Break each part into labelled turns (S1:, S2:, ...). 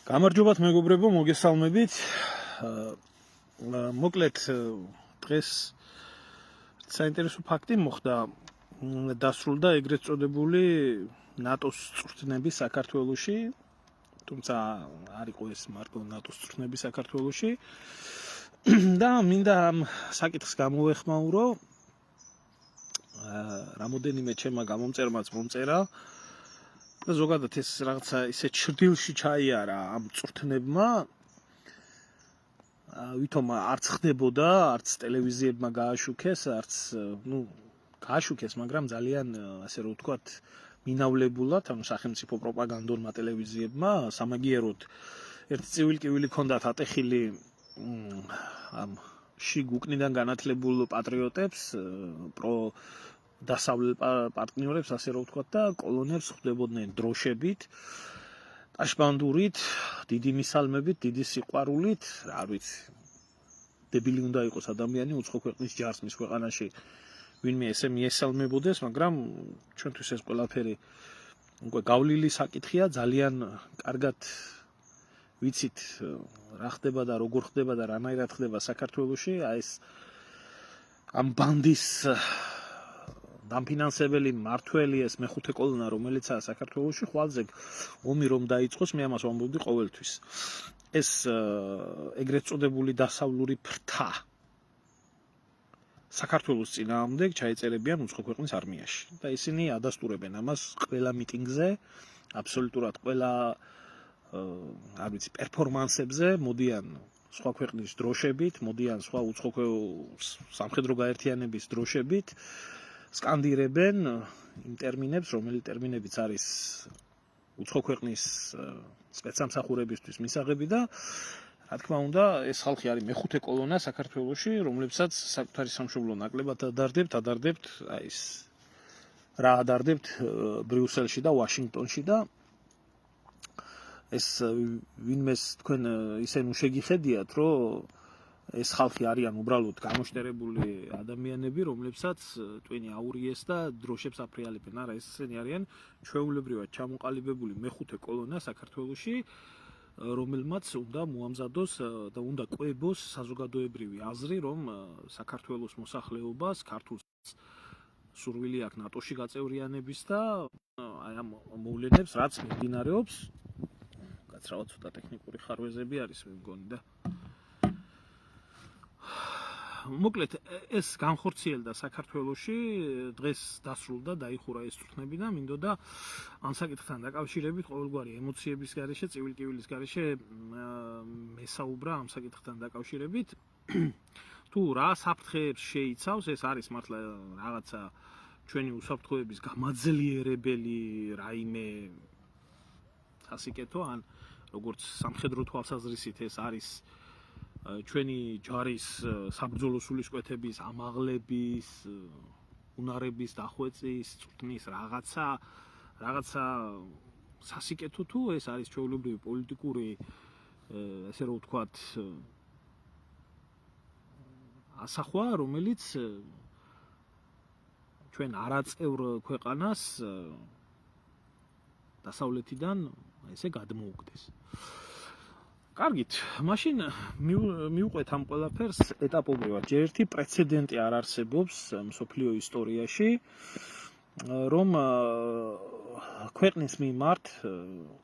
S1: გამარჯობათ მეგობრებო, მოგესალმებით. მოკლედ დღეს საინტერესო ფაქტი მოხდა. დასრულდა ეგრეთ წოდებული ნატოს წვრთნები საქართველოში, თუმცა არ იყო ეს მარტო ნატოს წვრთნები საქართველოში. და მინდა ამ საკითხს გამოვეხმაურო. რამოდენიმე ჩემმა გამომწერმაც მომწერა. და ზოგადად ეს რაღაცა ისე ჩრდილში ჩაიარა ამ წვრთნებმა, ვითომ არც ხდებოდა, არც ტელევიზიებმა გააშუქეს, არც გააშუქეს, მაგრამ ძალიან ასე რომ ვთქვათ, მინავლებულად, ანუ სახელმწიფო პროპაგანდონმა ტელევიზიებმა სამაგიეროდ ერთი წივილ-კივილი ჰქონდათ ატეხილი ამ შიგ უკნიდან განათლებულ პატრიოტებს, დასავლელ პარტნიორებს, ასე რომ ვთქვათ, და კოლონელს ხვდებოდნენ დროშებით, ტაშბანდურით, დიდი მისალმებით, დიდი სიყვარულით, არ ვიცი. დებილი უნდა იყოს ადამიანი უცხო ქვეყნის ჯარს მის ქვეყანაში ვინმე ესე მიესალმებოდეს, მაგრამ ჩვენთვის ეს ყველაფერი უკვე გავლილი საკითხია, ძალიან კარგად ვიცით რა ხდება და როგორ ხდება და რანაირად ხდება საქართველოში, ეს ამ ბანდის დამფინანსებელი მართველი ეს მეხუთე კოლონა, რომელიცაა საქართველოში, ხვალზე ომი რომ დაიწყოს, მე ამას ვამბობდი ყოველთვის. ეს ეგრეთ წოდებული დასავლური ფრთა საქართველოს წინააღმდეგ ჩაეწერებიან უცხო ქვეყნის არმიაში და ისინი ადასტურებენ ამას ყველა მიტინგზე, აბსოლუტურად ყველა არ ვიცი პერფორმანსებზე, მოდიან სხვა ქვეყნის დროშებით, მოდიან სხვა უცხო სამხედრო გაერთიანების დროშებით, სკანდირებენ იმ ტერმინებს, რომელი ტერმინებიც არის უცხო ქვეყნის სპეცსამსახურებისთვის მისაღები და რა თქმა უნდა, ეს ხალხი არის მეხუთე კოლონა საქართველოში, რომლებსაც საკუთარი სამშობლო ნაკლებად ადარდებთ, აი ეს რა ადარდებთ ბრიუსელში და ვაშინგტონში და ეს ვინმეს თქვენ ისე შეგიხედიათ, რომ ეს ხალხი არიან უბრალოდ გამოშტერებული ადამიანები, რომლებსაც ტვინი აურიეს და დროშებს აფრიალებენ. არა, ესენი არიან ჩვეულებრივად ჩამოყალიბებული მეხუთე კოლონა საქართველოში, რომელმაც უნდა მოამზადოს და უნდა კვებოს საზოგადოებრივი აზრი, რომ საქართველოს მოსახლეობას, ქართულს სურვილი აქვს ნატოში გაწევრიანების და აი ამ მოვლენებს, რაც მიმდინარეობს, რაღაც ცოტა ტექნიკური ხარვეზები არის, მე მგონი და მოკლედ ეს განხორციელდა საქართველოში, დღეს დასრულდა, დაიხურა ეს წვრთნები და მინდოდა ამ საკითხთან დაკავშირებით ყოველგვარი ემოციების გარეშე, წივილ-კივილის გარეშე მესაუბრა ამ საკითხთან დაკავშირებით. თუ რა საფრთხეებს შეიცავს, ეს არის მართლა რაღაცა ჩვენი უსაფრთხოების გამაძლიერებელი რაიმე სასიკეთო, ან როგორც სამხედრო თვალსაზრისით ეს არის ჩვენი ჯარის საბრძოლო სულისკვეთების, ამაღლების, უნარების დახვეწის, წვრთნის რაღაცა სასიკეთო, თუ ეს არის ჩვეულებრივი პოლიტიკური, ასე რომ ვთქვათ, ასახვა, რომელიც ჩვენ არაწევრ ქვეყანას დასავლეთიდან ესე გადმოუგდეს. კარგით, მაშინ მივყვეთ ამ ყველაფერს ეტაპობრივად. ჯერ ერთი პრეცედენტი არ არსებობს მსოფლიო ისტორიაში, რომ ქვეყნის მიმართ,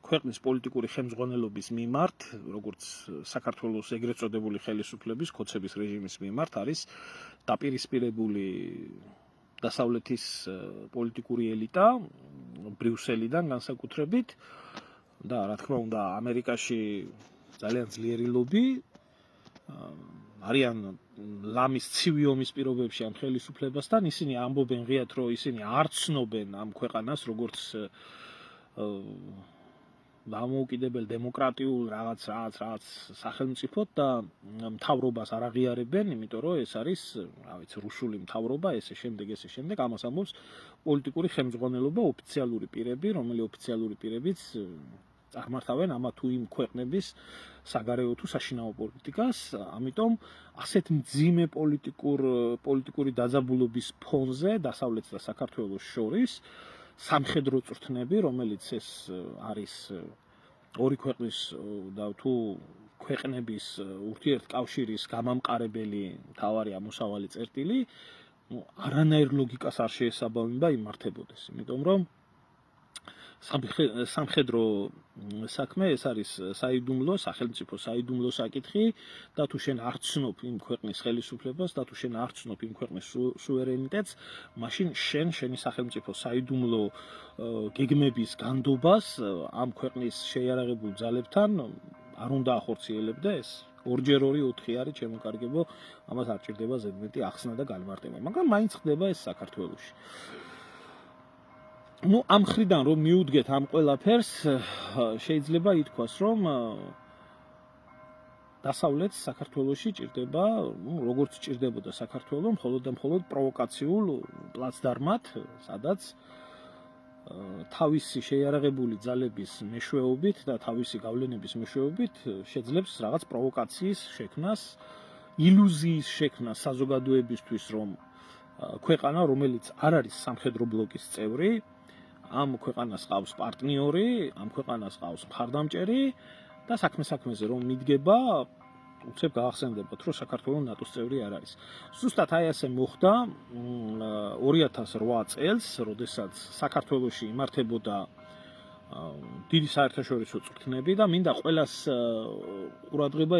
S1: ქვეყნის პოლიტიკური ხელმძღვანელობის მიმართ, როგორც საქართველოს ეგრეთ წოდებული ხელისუფლების, ქოცების რეჟიმის მიმართ არის დაპირისპირებული დასავლეთის პოლიტიკური ელიტა, ბრიუსელიდან განსაკუთრებით და რა თქმა უნდა, ამერიკაში ძალიან ძლიერი ლობი, არიან ლამის ცივი ომის პირობებში ამ ხელისუფლებასთან, ისინი ამბობენ ღიად, რომ ისინი არ ცნობენ ამ ქვეყანას, როგორც დამოუკიდებელ დემოკრატიულ რაღაც სახელმწიფოდ და მთავრობას არ აღიარებენ, იმიტომ რომ ეს არის, რა ვიცი, რუსული მთავრობა, ესე შემდეგ, ამას ამბობს პოლიტიკური ხელმძღვანელობა, ოფიციალური პირები, რომელი ოფიციალური პირებიც წარმართავენ ამა თუ იმ ქვეყნების საგარეო თუ საშინაო პოლიტიკას, ამიტომ ასეთ მძიმე პოლიტიკური დაძაბულობის ფონზე დასავლეთს და საქართველოს შორის სამხედრო წვრთნები, რომელიც ეს არის ორი ქვეყნის და თუ ქვეყნების ურთიერთკავშირის გამამყარებელი მთავარი ამოსავალი წერტილი არანაირ ლოგიკას არ შეესაბამება იმართებოდეს, იმიტომ რომ სამხედრო საქმე ეს არის საიდუმლო, სახელმწიფო საიდუმლო საკითხი და თუ შენ არ ცნობ იმ ქვეყნის ხელისუფლებას და თუ შენ არ ცნობ იმ ქვეყნის სუვერენიტეტს, მაშინ შენი სახელმწიფო საიდუმლო გეგმების განდობას ამ ქვეყნის შეიარაღებულ ძალებთან არ უნდა ახორციელებდეს. ორჯერ 2 4 არის შემოკარგებო, ამას არ ჭირდება ზედმეტი ახსნა და განმარტება, მაგრამ მაინც ხდება ეს საქართველოში. ამ მხრიდან რომ მიუდგეთ ამ ყველაფერს, შეიძლება ითქვას, რომ დასავლეთს საქართველოში ჭირდება, როგორც ჭირდებოდა საქართველოს, მხოლოდ და მხოლოდ პროვოკაციულ პლაცდარმად, სადაც თავისი შეიარაღებული ძალების მეშვეობით და თავისი გავლენების მეშვეობით შეძლებს რაღაც პროვოკაციის შექმნას, ილუზიის შექმნას საზოგადოებისთვის, რომ ქვეყანა, რომელიც არ არის სამხედრო ბლოკის წევრი, ამ ქვეყანას ყავს პარტნიორი, ამ ქვეყანას ყავს მხარდამჭერი და საქმე-საქმეზე რომ მიდგება, უცებ გაახსენდებათ, რომ საქართველოს ნატოს წევრი არ არის. ზუსტად აი ასე მოხდა 2008 წელს, როდესაც საქართველოში იმართებოდა დიდი საერთაშორისო წვრთნები და მინდა ყველას ყურადღება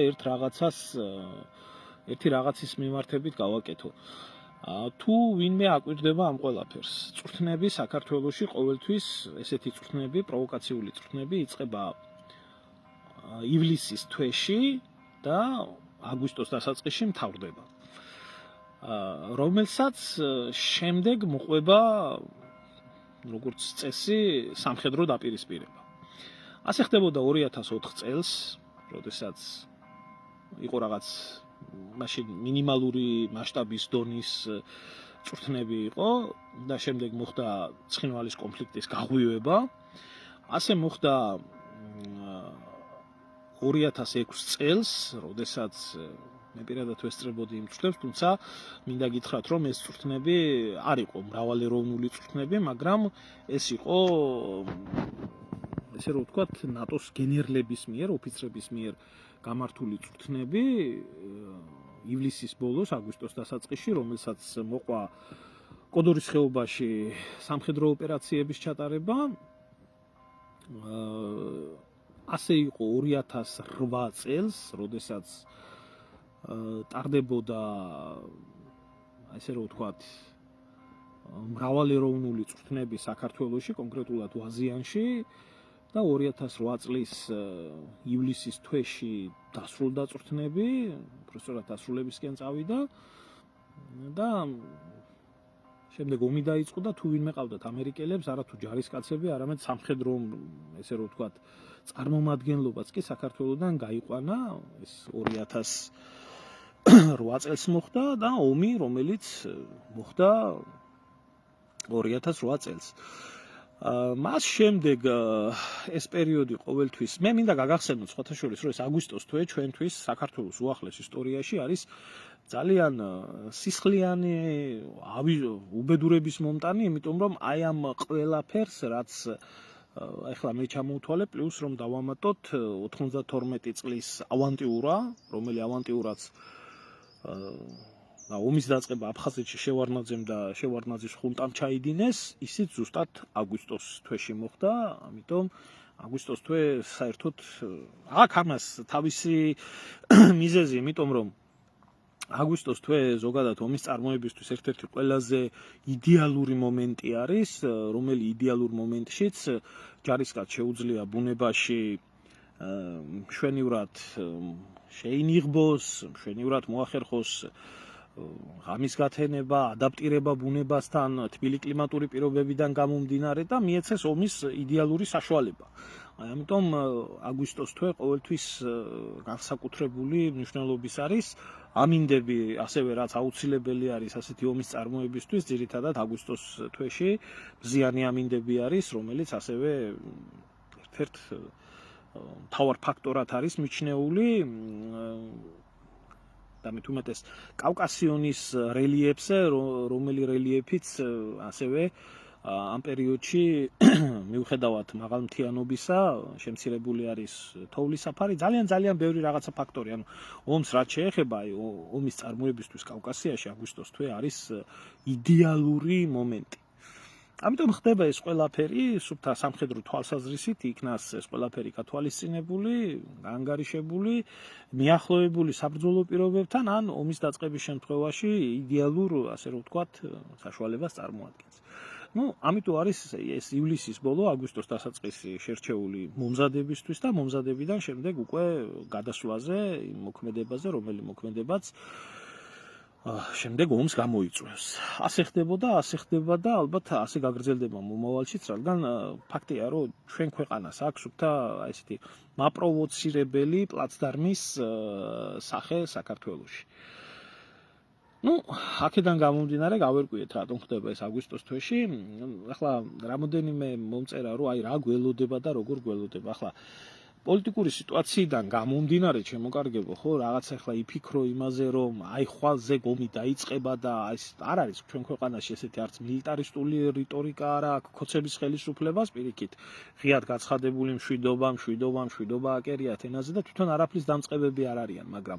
S1: ერთი რაღაცის მიმართებით გავაკეთო. თუ ვინმე აკვირდება ამ ყველაფერს, წვრთნები საქართველოში ყოველთვის ესეთი წვრთნები, პროვოკაციული წვრთნები იწყება ივლისის თვეში და აგვისტოს დასაწყისში მთავრდება. რომელსაც შემდეგ მოყვება როგორც წესი სამხედრო დაპირისპირება. ასე ხდებოდა 2004 წელს, როდესაც იყო რაღაც მაშინ მინიმალური მასშტაბის დონის წვრთნები იყო და შემდეგ მოხდა ცხინვალის კონფლიქტის გაღვივება. ასე მოხდა 2006 წელს, როდესაც მე პირადად ვესწრებოდი იმ წვრთნებს, თუმცა მინდა გითხრათ, რომ ეს წვრთნები არ იყო მრავალეროვნული წვრთნები, მაგრამ ეს იყო ესე რომ ვთქვათ, ნატოს გენერლების მიერ, ოფიცრების მიერ გამართული წვრთნები ივლისის ბოლოს, აგვისტოს დასაწყისში, რომელსაც მოყვა კოდორის ხეობაში სამხედრო ოპერაციების ჩატარება. ასე იყო 2008 წელს, როდესაც ტარდებოდა ესე რომ ვთქვათ, მრავალეროვნული წვრთნები საქართველოში, კონკრეტულად ვაზიანში და 2008 წლის ივლისის თვეში დასრულდა წვრთნები, უბრალოდ დასრულებისკენ წავიდა და შემდეგ ომი დაიწყო და თუ ვინმე ყავდათ ამერიკელებს, არა თუ ჯარისკაცები, არამედ სამხედრო, ესე რომ ვთქვათ, წარმომადგენლობაც კი საქართველოსდან გაიყვანა, ეს 2008 წელს მოხდა და ომი, რომელიც მოხდა 2008 წელს. მას შემდეგ ეს პერიოდი ყოველთვის მე მინდა გაგახსენოთ სხვათა შორის, რომ ეს აგვისტოს თვე ჩვენთვის საქართველოს უახლეს ისტორიაში არის ძალიან სისხლიანი უბედურების მომტანი, იმიტომ რომ აი ამ ყველაფერს, რაც ახლა მე ჩამოვთვალე, პლუს რომ დავამატოთ 92 წლის ავანტიურა, რომელიც ავანტიურაც ომის დაწყება აფხაზეთში შევარნაძემ და შევარნაძის ხუნტამ ჩაიდინეს, ისიც ზუსტად აგვისტოს თვეში მოხდა, ამიტომ აგვისტოს თვე საერთოდ აქ ამას თავისი მიზეზი, იმიტომ რომ აგვისტოს თვე ზოგადად ომის წარმოებისთვის ერთ-ერთი ყველაზე იდეალური მომენტი არის, რომელი იდეალურ მომენტშიც ჯარისკაც შეუძლია ბუნებაში მშვენივრად შეინიღბოს, მშვენივრად მოახერხოს ღამის გათენება, ადაპტირება ბუნებასთან, თბილი კლიმატური პირობებიდან გამომდინარე და მიეცეს ომის იდეალური საშუალება. ამიტომ აგვისტოს თვე ყოველთვის განსაკუთრებული მნიშვნელობის არის. ამინდები ასევე რაც აუცილებელი არის ასეთი ომის წარმოებისთვის, ძირითადად აგვისტოს თვეში მზიანი ამინდები არის, რომელიც ასევე ერთ-ერთ მთავარ ფაქტორად არის მიჩნეული და მით უმეტეს კავკასიონის რელიეფზე, რომელი რელიეფიც ასევე ამ პერიოდში მიუხედავად მაღალმთიანობისა შემცირებული არის თოვლის საფარი, ძალიან ბევრი რაღაცა ფაქტორი, ანუ ომს რაც შეეხება, ომის წარმოებისთვის კავკასიაში აგვისტოს თვე არის იდეალური მომენტი. ამიტომ ხდება ეს ყველაფერი სუფთა სამხედრო თვალსაზრისით, იქნას ეს ყველაფერი გათვალისწინებული, ანგარიშებული, მიახლოებული საბრძოლო პირობებთან, ან ომის დაწყების შემთხვევაში იდეალურ, ასე რომ ვთქვათ, საშუალებას წარმოადგენს. ამიტომ არის ეს ივლისის ბოლო, აგვისტოს დასაწყისი შერჩეული მომზადებისთვის და მომზადებიდან შემდეგ უკვე გადასვლაზე, იმ მოქმედებაზე, რომელი მოქმედებაც შემდეგ ომს გამოიწვევს. ასე ხდება და ალბათ ასე გაგრძელდება მომავალშიც, რადგან ფაქტია, რომ ჩვენ ქვეყანას აქვს სუფთა ესეთი მაპროვოცირებელი პლაცდარმის სახე საქართველოში. აქედან გამომდინარე გავერკვიეთ რატომ ხდება ეს აგვისტოს თვეში. ახლა რამოდენიმე მომწერა, რომ რა გველოდება და როგორ გველოდება. ახლა პოლიტიკური სიტუაციიდან გამომდინარე, ჩემოკარგებო, ხო, რაღაც ახლა იფიქრო იმაზე, რომ ხვალზე ომი დაიწყება და არ არის ჩვენ ქვეყანაში ესეთი არც მილიტარისტული რიტორიკა არ აქვს, ქოცების ხელისუფლებას პირიქით, ღიად გაცხადებული მშვიდობა აკერიათ ენაზე და თვითონ არაფრის დამწყებები არ არიან, მაგრამ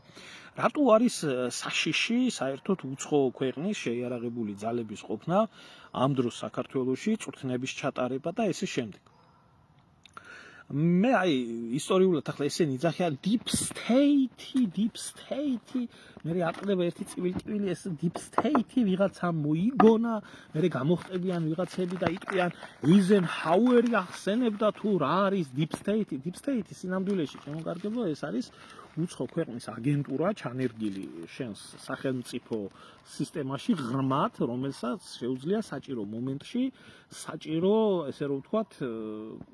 S1: რატო არის საშიში საერთოდ უცხო ქვეყნის შეიარაღებული ძალების ყოფნა ამ დროს საქართველოში, წვრთნების ჩატარება და ესე შემდეგ. მე ისტორიულად ახლა ესენი იძახიან deep state, მე აწყდება ერთი წვილი ეს deep state ვიღაცამ მოიგონა, მე გამოხტებიან ვიღაცები და იტყვიან Eisenhower-ი ახსენებდა თუ რა არის deep state სინამდვილეში შემოგარგებო ეს არის უცხო ქვეყნის აგენტურა ჩანერგილი შენს სახელმწიფო სისტემაში ღრმად, რომელსაც შეუძლია საჭირო მომენტში, საჭირო, ესე რომ ვთქვათ,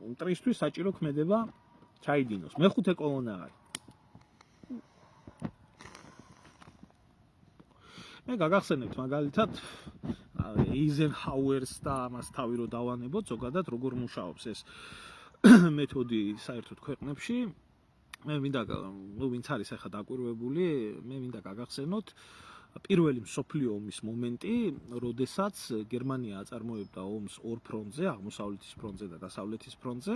S1: მტრისთვის საჭირო ქმედება ჩაიდინოს. მეხუთე კოლონა არის. მე გაგახსენებთ მაგალითად Eisenhower-ს და ამას თავი რო დავანებოთ, ზოგადად როგორ მუშაობს ეს მეთოდი საერთოდ ქვეყნებში. მე მინდა ვინც არის ახლა დაკვირვებული, მე მინდა გაგახსენოთ პირველი მსოფლიო ომის მომენტი, როდესაც გერმანია აწარმოებდა ომს ორ ფრონტზე, აღმოსავლეთის ფრონტზე და დასავლეთის ფრონტზე.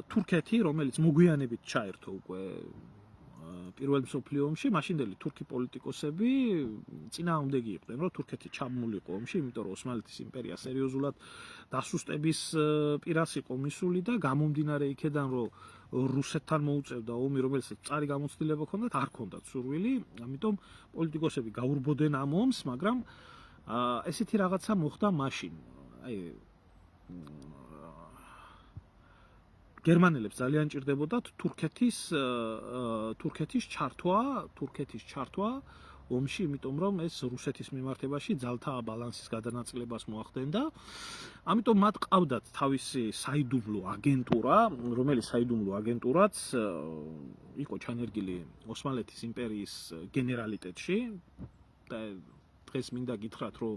S1: თურქეთი, რომელიც მოგვიანებით ჩაერთო უკვე პირველ მსოფლიო ომში, მაშინდელი თურქი პოლიტიკოსები წინააღმდეგი იყვნენ, რომ თურქეთი ჩაბმულიყო ომში, იმიტომ რომ ოსმალეთის იმპერია სერიოზულად დასუსტების პირას იყო მისული და გამომდინარე იქედან, რომ რუსეთთან მოუწევდა ომი, რომელსაც მწარი გამოცდილება ჰქონდათ, არ ჰქონდათ სურვილი, ამიტომ პოლიტიკოსები გაურბოდნენ ამ ომს, მაგრამ ესეთი რაღაცა მოხდა მაშინ. გერმანელებს ძალიან ჭირდებოდათ თურქეთის ჩართვა ომში, იმიტომ რომ ეს რუსეთის მიმართებაში ძალთა ბალანსის გადანაწილებას მოახდენდა. ამიტომ მათ ყავდათ თავისი საიდუმლო აგენტურა, რომელიც საიდუმლო აგენტურაც იყო ჩანერგილი ოსმალეთის იმპერიის გენერალიტეტში და დღეს მინდა გითხრათ, რომ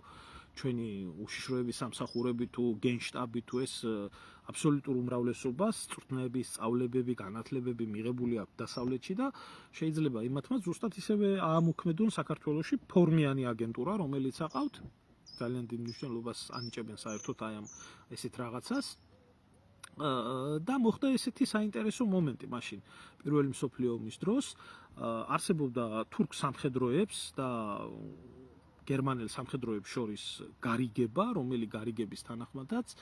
S1: ჩვენი უშიშროების სამსახურები თუ გენშტაბი თუ ეს აბსოლუტურ უმრავლესობას წვრთნების, სწავლებები, განათლებები მიღებული აქვს დასავლეთში და შეიძლება იმათმა ზუსტად ისევე აამოქმედონ საქართველოში ფორმიანი აგენტურა, რომელიც აყავთ ძალიან დიდ მნიშვნელობას ანიჭებენ საერთოდ ამ ესეთ რაღაცას. და მოხდა ესეთი საინტერესო მომენტი მაშინ პირველი მსოფლიო ომის დროს არსებობდა თურქ სამხედროებს და გერმანელ სამხედროებს შორის გარიგება, რომელი გარიგების თანახმადაც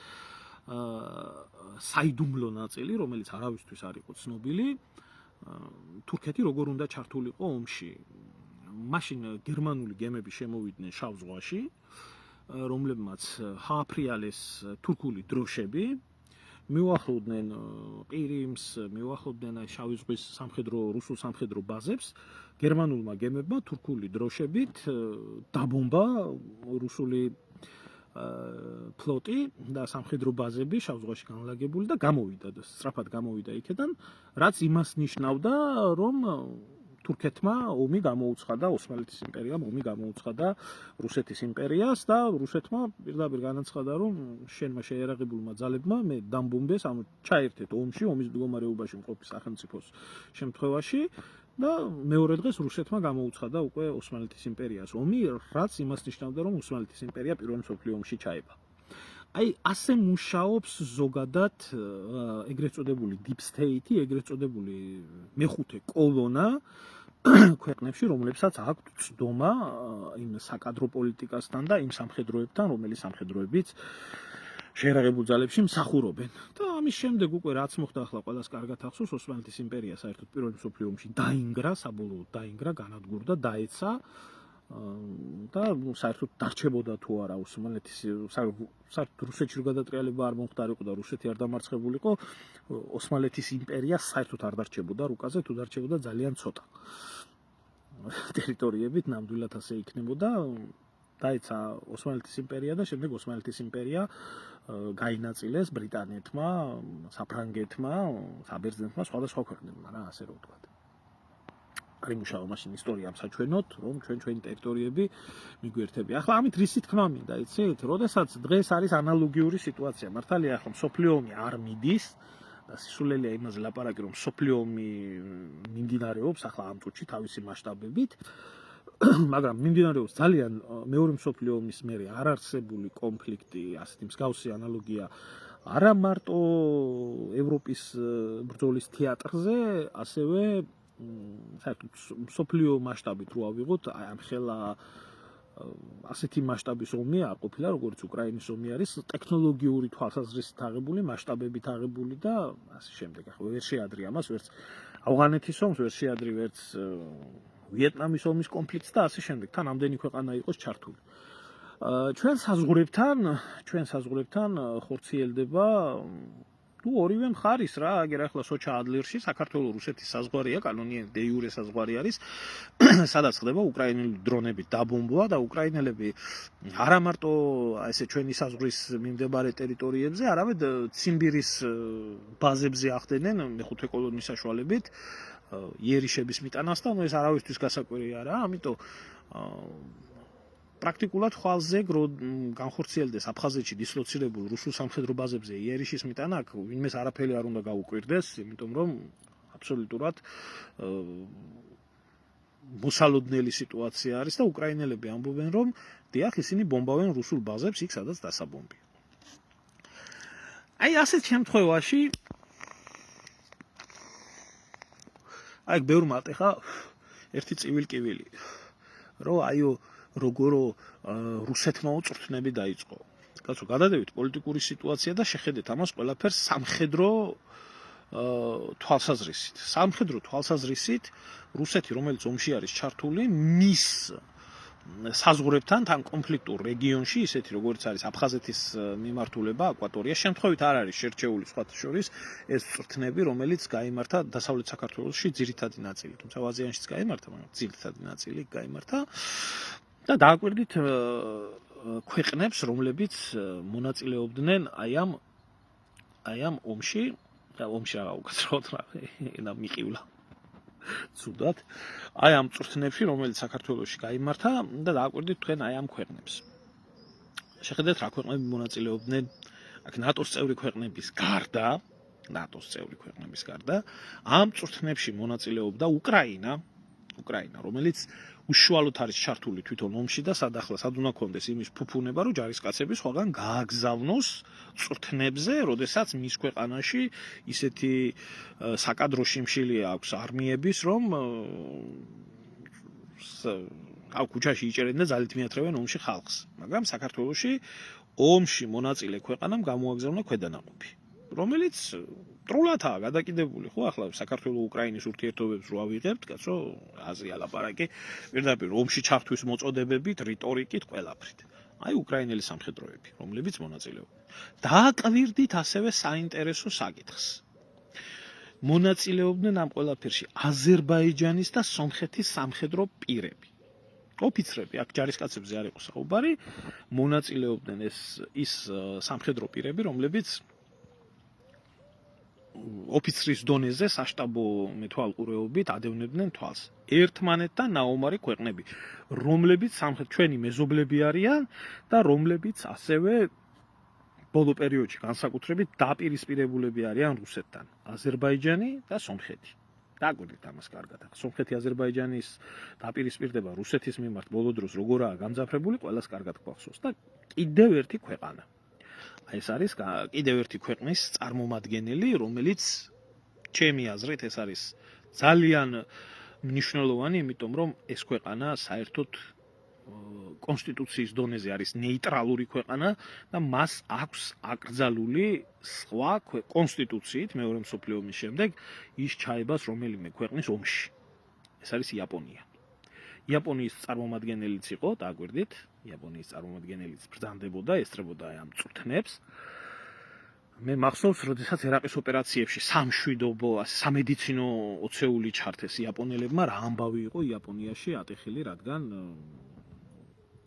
S1: საიდუმლო ნაწილი, რომელიც არავისთვის არ იყო ცნობილი, თურქეთი როგორ უნდა ჩართულიყო ომში. მაშინ გერმანული გემები შემოვიდნენ შავ ზღვაში, რომლებმაც ჰააფრიალეს თურქული დროშები, მიუახლოვდნენ ყირიმს, მიუახლოვდნენ შავი ზღვის რუსულ სამხედრო ბაზებს, გერმანულმა გემებმა თურქული დროშებით დაბომბა რუსული ფლოტი და სამხედრო ბაზები შავ ზღვაში განლაგებული და სწრაფად გამოვიდა იქედან, რაც იმას ნიშნავდა, რომ თურქეთმა ომი გამოუცხადა, ოსმალეთის იმპერიამ ომი გამოუცხადა რუსეთის იმპერიას და რუსეთმა პირდაპირ განაცხადა, რომ შენმა შეიარაღებულმა ძალებმა მე დამბომბეს, ანუ ჩაერთეთ ომში, ომის მდგომარეობაში მყოფი სახელმწიფოს შემთხვევაში და მეორე დღეს რუსეთმა გამოუცხადა უკვე ოსმალეთის იმპერიას ომი, რაც იმას ნიშნავდა, რომ ოსმალეთის იმპერია პირველ მსოფლიო ომში ჩაება. აი ასე მუშაობს ზოგადად ეგრეთ წოდებული deep state-ი, ეგრეთ წოდებული მეხუთე კოლონა ქვეყნებში, რომლებსაც აქვთ ცდომა იმ საკადრო პოლიტიკასთან და იმ სამხედროებთან, რომელიც სამხედროებიც შეერაღებულ ძალებში მსახურობენ. და ამის შემდეგ უკვე რაც მოხდა, ახლა ყველას კარგად ახსოვს, ოსმალეთის იმპერია საერთოდ პირველ მსოფლიო ომში დაინგრა, საბოლოოდ დაინგრა, განადგურდა, დაეცა და საერთოდ დარჩებოდა თუ არა ოსმალეთის საერთოდ რუსეთში რო გადატრიალება არ მომხდარიყო და რუსეთი არ დამარცხებულიყო, ოსმალეთის იმპერია საერთოდ არ დარჩებოდა რუკაზე, თუ დარჩებოდა ძალიან ცოტა ტერიტორიებით, ნამდვილად ასე იქნებოდა. დაეცა ოსმალეთის იმპერია და შემდეგ ოსმალეთის იმპერია გაინაწილეს ბრიტანეთმა, საფრანგეთმა, საბერძნეთმა, სხვადასხვა ქვეყნებმა რა, ასე რომ ვთქვათ. არ იმუშავა მაშინ ისტორიამ საჩვენოთ, რომ ჩვენი ტერიტორიები მიგვერთებია. ახლა ამით რისი თქმა მინდა, იცით? როდესაც დღეს არის ანალოგიური სიტუაცია. მართალია, ახლა მსოფლიო ომი არ მიდის და სისულელია იმაზე ლაპარაკი, რომ მსოფლიო ომი მიმდინარეობს ახლა ამ წუთში თავისი მასშტაბებით. მაგრამ მიმდინარეობს ძალიან მეორე მსოფლიო ომის მერე არ არსებული კონფლიქტი, ასეთი მსგავსი ანალოგია არა მარტო ევროპის ბრძოლის თეატრზე, ასევე საერთოდ მსოფლიო მასშტაბით რო ავიღოთ, აი ამ ხელა ასეთი მასშტაბის ომი არ ყოფილა, როგორც უკრაინის ომი არის, ტექნოლოგიური თვალსაზრისით აღებული, მასშტაბებით აღებული და ასე შემდეგ. ახლა ვერ შეადრი ამას, ვერც ავღანეთის ომს, ვერ შეადრი ვერც ვიეტნამის ომის კონფლიქტს და ასე შემდეგ. თან ამდენი ქვეყანა იყოს ჩართული. ჩვენ საზღვრებთან ხორციელდება თუ ორივე მხარის რა, აგერ ახლა სოჩა ადლერში საქართველოს რუსეთის საზღვარია, კანონიერ დე იურე საზღვარი არის, სადაც ხდება უკრაინული დრონებით დაბომბვა და უკრაინელები არა მარტო ესე ჩვენი საზღვრის მიმდებარე ტერიტორიებზე, არამედ ციმბირის ბაზებზე ახდენენ მეხუთე კოლონის საშუალებით იერიშების მიტანასთან, ეს არავისთვის გასაკვირი არაა, ამიტომ პრაქტიკულად ხვალზე განხორციელდეს აფხაზეთში დისლოცირებულ რუსულ სამხედრო ბაზებზე იერიშის მიტანა, აქ ვინმეს არაფერი არ უნდა გაუკვირდეს, იმიტომ რომ აბსოლუტურად მოსალოდნელი სიტუაცია არის და უკრაინელები ამბობენ, რომ დიახ, ისინი ბომბავენ რუსულ ბაზებს იქ, სადაც დასაბომბია. აი ასეთ შემთხვევაში აი ბევრმა ატეხა ერთი წივილ-კივილი, რომ აიო როგორ რუსეთმა უწვრთნები დაიწყო. კაცო, გადადევით პოლიტიკური სიტუაცია და შეხედეთ ამას ყველაფერს სამხედრო თვალსაზრისით. სამხედრო თვალსაზრისით რუსეთი, რომელიც ომში არის ჩართული, მის საზღვრებთან თან კონფლიქტურ რეგიონში, ისეთი როგორც არის აფხაზეთის მიმართულება, აკვატორია, შემთხვევით არ არის შერჩეული სხვათა შორის ეს წვრთნები, რომელიც გაიმართა დასავლეთ საქართველოში ძირითადი ნაწილი, თუმცა აზიანშიც გაიმართა, მაგრამ ძირითადი ნაწილი გაიმართა. და დააკვირდით ქვეყნებს, რომლებიც მონაწილეობდნენ აი ამ ომში, და ომში რა უკაცრავად რა, ენა მიყივლა. ცუდად. აი ამ წვრთნებში, რომელიც საქართველოში გაიმართა და დააკვირდით თქვენ აი ამ ქვეყნებს. შეხედეთ რა ქვეყნები მონაწილეობდნენ აქ ნატოს წევრი ქვეყნების გარდა, ამ წვრთნებში მონაწილეობდა უკრაინა, რომელიც უშუალოდ არის ჩართული თვითონ ომში და სად უნდა კონდეს იმის ფუფუნება, რომ ჯარისკაცები სხვაგან გააგზავნოს წვრთნებზე, როდესაც მის ქვეყანაში ისეთი საკადრო შიმშილი აქვს არმიების, რომ ქუჩაში იჭერენ და ძალით მიათრევენ ომში ხალხს. მაგრამ საქართველოში ომში მონაწილე ქვეყანამ გამოაგზავნა ქვედანაყოფი, რომელიც ტრულათაა გადაკიდებული, ხო, ახლა საქართველოს უკრაინის ურთიერთობებს რო ავიღებთ, კაცო, აზრია ლაპარაკი, პირდაპირ ომში ჩართვის მოწოდებებით, რიტორიკით, ყველაფრით. აი უკრაინელი სამხედროები, რომლებიც მონაწილეობდნენ. დააკვირდით ასევე საინტერესო საკითხს. მონაწილეობდნენ ამ ყველაფერში აზერბაიჯანის და სომხეთის სამხედრო პირები. ოფიცრები, აქ ჯარისკაცებზე არ იყო საუბარი, მონაწილეობდნენ ის სამხედრო პირები, რომლებიც ოფიცრის დონეზე საშტაბო მეთვალყურეობით ადევნებდნენ თვალს. ერთმანეთთან ნაომარი ქვეყნები, რომლებიც ჩვენი მეზობლები არიან და რომლებიც ასევე ბოლო პერიოდში განსაკუთრებით დაპირისპირებულები არიან რუსეთთან, აზერბაიჯანი და სომხეთი. დაგვირდით ამას კარგად. სომხეთი-აზერბაიჯანის დაპირისპირდება რუსეთის მიმართ ბოლო დროს როგორაა გამძაფრებული, ყველას კარგად გვახსოვს და კიდევ ერთი ქვეყანა. ეს არის კიდევ ერთი ქვეყნის წარმომადგენელი, რომელიც ჩემი აზრით ეს არის ძალიან მნიშვნელოვანი, იმიტომ რომ ეს ქვეყანა საერთოდ კონსტიტუციის დონეზე არის ნეიტრალური ქვეყანა და მას აქვს აკრძალული სხვა კონსტიტუციით მეორე მსოფლიო ომის შემდეგ ის ჩაებას რომელიმე ქვეყნის ომში. ეს არის იაპონია. იაპონიის წარმომადგენელიც იყო, დაგვირდით, იაპონიის წარმომადგენელიც ბრძანდებოდა, ესწრებოდა ამ წვრთნებს. მე მახსოვს, როდესაც ერაყის ოპერაციებში სამშვიდობო, სამედიცინო ოცეული ჩართეს იაპონელებმა, რა ამბავი იყო იაპონიაში ატეხილი, რადგან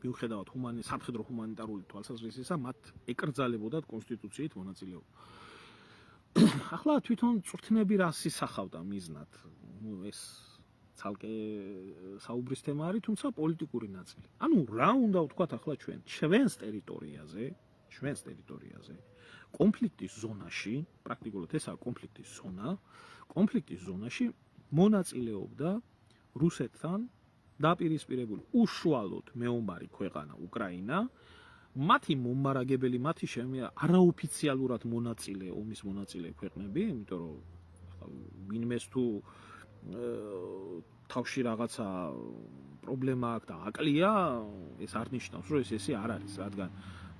S1: მიუხედავად სამხედრო ჰუმანიტარული თვალსაზრისისა, მათ ეკრძალებოდათ კონსტიტუციით მონაწილეობა. ახლა თვითონ წვრთნები რას ისახავდა მიზნად? ეს ცალკე საუბრის თემა არის, თუმცა პოლიტიკური ნაწილი. ანუ რა უნდა ვთქვათ ახლა ჩვენს ტერიტორიაზე, კონფლიქტის ზონაში, პრაქტიკულად ესაა კონფლიქტის ზონა, კონფლიქტის ზონაში მონაწილეობდა რუსეთთან დაპირისპირებული უშუალოდ მეომარი ქვეყანა უკრაინა, მათი მომარაგებელი, მათი არაოფიციალურად ომის მონაწილე ქვეყნები, იმიტომ რომ ვინმეს თუ თავში რაღაცა პრობლემა აქვს და აკლია, ეს არ ნიშნავს, რომ ესე არ არის, რადგან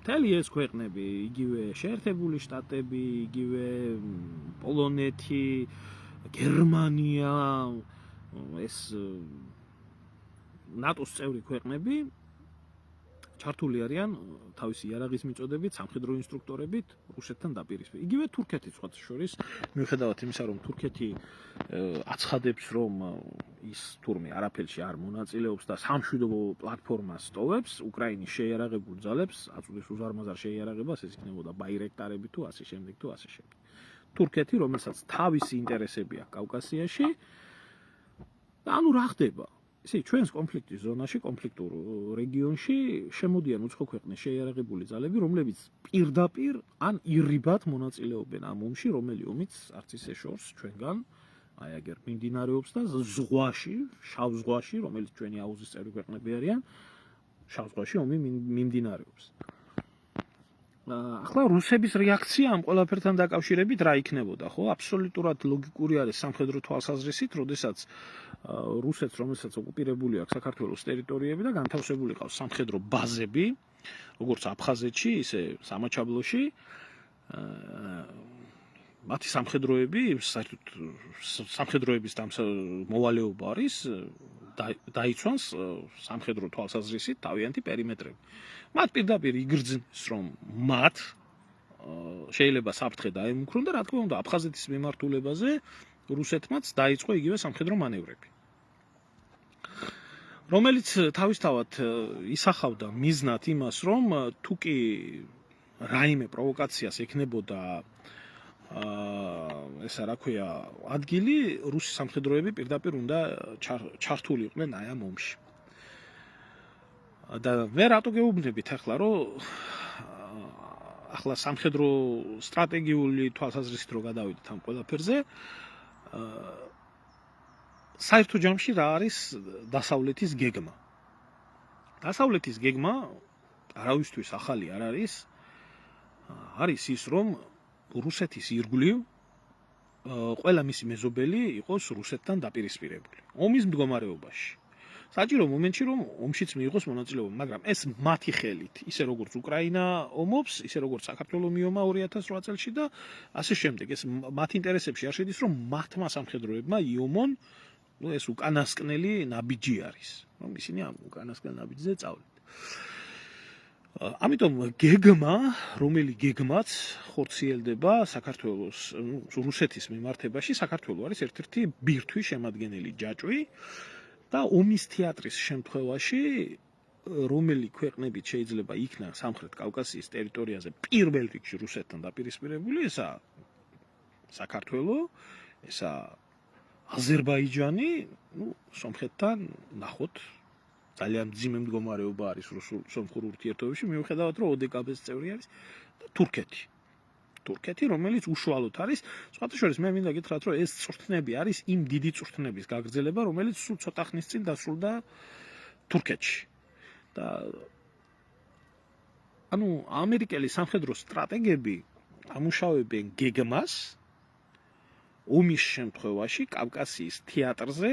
S1: მთელი ეს ქვეყნები, იგივე შეერთებული შტატები, იგივე პოლონეთი, გერმანია, ეს ნატოს წევრი ქვეყნები ჩართული არიან თავისი იარაღის მიწოდებით, სამხედრო ინსტრუქტორებით რუსეთთან დაპირისპირება. იგივე თურქეთი სხვა შორის, მიუხედავად იმისა, რომ თურქეთი აცხადებს, რომ ის თურმე არაფერში არ მონაწილეობს და სამშვიდობო პლატფორმას ტოვებს, უკრაინის შეიარაღებულ ძალებს აწუდეს უზარმაზარ შეიარაღებას, ეს იქნებოდა ბაირექტარები თუ ასე შემდეგ. თურქეთი, რომელსაც თავისი ინტერესები აქვს კავკასიაში და ანუ რა ხდება? ისე ჩვენს კონფლიქტის ზონაში, კონფლიქტურ რეგიონში შემოდიან უცხო ქვეყნის შეიარაღებული ძალები, რომლებიც პირდაპირ ან ირიბად მონაწილეობენ ამ ომში, რომელი ომიც არც ისე შორს ჩვენგან აი აგერ მიმდინარეობს და ზღვაში, შავ ზღვაში, რომელიც ჩვენი აუზის წევრი ქვეყნები არიან, შავ ზღვაში ომი მიმდინარეობს. ახლა რუსების რეაქცია ამ ყველაფერთან დაკავშირებით რა იქნებოდა, ხო? აბსოლუტურად ლოგიკური არის სამხედრო თვალსაზრისით, როდესაც რუსეთს, რომელსაც ოკუპირებული აქვს საქართველოს ტერიტორიები და განთავსებული ყავს სამხედრო ბაზები, როგორც აფხაზეთში, ისე სამაჩაბლოში, მათი სამხედროების მოვალეობა არის დაიცვანს სამხედრო თვალსაზრისით თავიანთი პერიმეტრები. მათ პირდაპირ იგრძნეს, რომ მათ შეიძლება საფრთხე დაემუქრონ და რა თქმა უნდა აფხაზეთის მიმართულებაზე რუსეთმაც დაიწყო იგივე სამხედრო მანევრები. რომელიც თავისთავად ისახავდა მიზნად იმას, რომ თუ კი რაიმე პროვოკაციას ექნებოდა ესა რა ქვია ადგილი, რუსი სამხედროები პირდაპირ უნდა ჩართულიყვნენ აი ამ ომში. და მე რატო გეუბნებით ახლა, რომ ახლა სამხედრო სტრატეგიული თვალსაზრისით რო გადავიდეთ ამ ყველაფერზე, საერთო ჯამში რა არის დასავლეთის გეგმა? დასავლეთის გეგმა არავისთვის ახალი არ არის. არის ის, რომ რუსეთის ირგვლივ ყველა მისი მეზობელი იყოს რუსეთთან დაპირისპირებული. ომის მდგომარეობაში. საჭირო მომენტში, რომ ომშიც მიიღოს მონაწილეობა, მაგრამ ეს მათი ხელით, ისე როგორც უკრაინა ომობს, ისე როგორც საქართველო მიომა 2008 წელში და ასე შემდეგ. ეს მათ ინტერესებში არ შედის, რომ მათმა სამხედროებმა იომონ, ეს უკანასკნელი ნაბიჯი არის. რომ ისინი ამ უკანასკნელ ნაბიჯზე წავლენ. ამიტომ გეგმა, რომელი გეგმაც ხორციელდება საქართველოს, რუსეთის მიმართებაში, საქართველო არის ერთ-ერთი ბირთვი შემადგენელი ჯაჭვი და ომის თეატრის შემთხვევაში, რომელი ქვეყნებით შეიძლება იქნა სამხრეთ კავკასიის ტერიტორიაზე პირველ რიგში რუსეთთან დაპირისპირებული, ესაა საქართველო, ესაა აზერბაიჯანი, სომხეთთან ნახოთ ძალიან მძიმე მდგომარეობა არის რუსულ-სომხურ ურთიერთობებში, მიუხედავად რომ ოდეკაბ-ს წევრი არის და თურქეთი. თურქეთი, რომელიც უშუალოდ არის, სხვათა შორის მე მინდა გითხრათ, რომ ეს წვრთნები არის იმ დიდი წვრთნების გაგრძელება, რომელიც სულ ცოტა ხნის წინ დასრულდა თურქეთში. და ანუ ამერიკელი სამხედრო სტრატეგები ამუშავებენ გეგმას ომის შემთხვევაში კავკასიის თეატრზე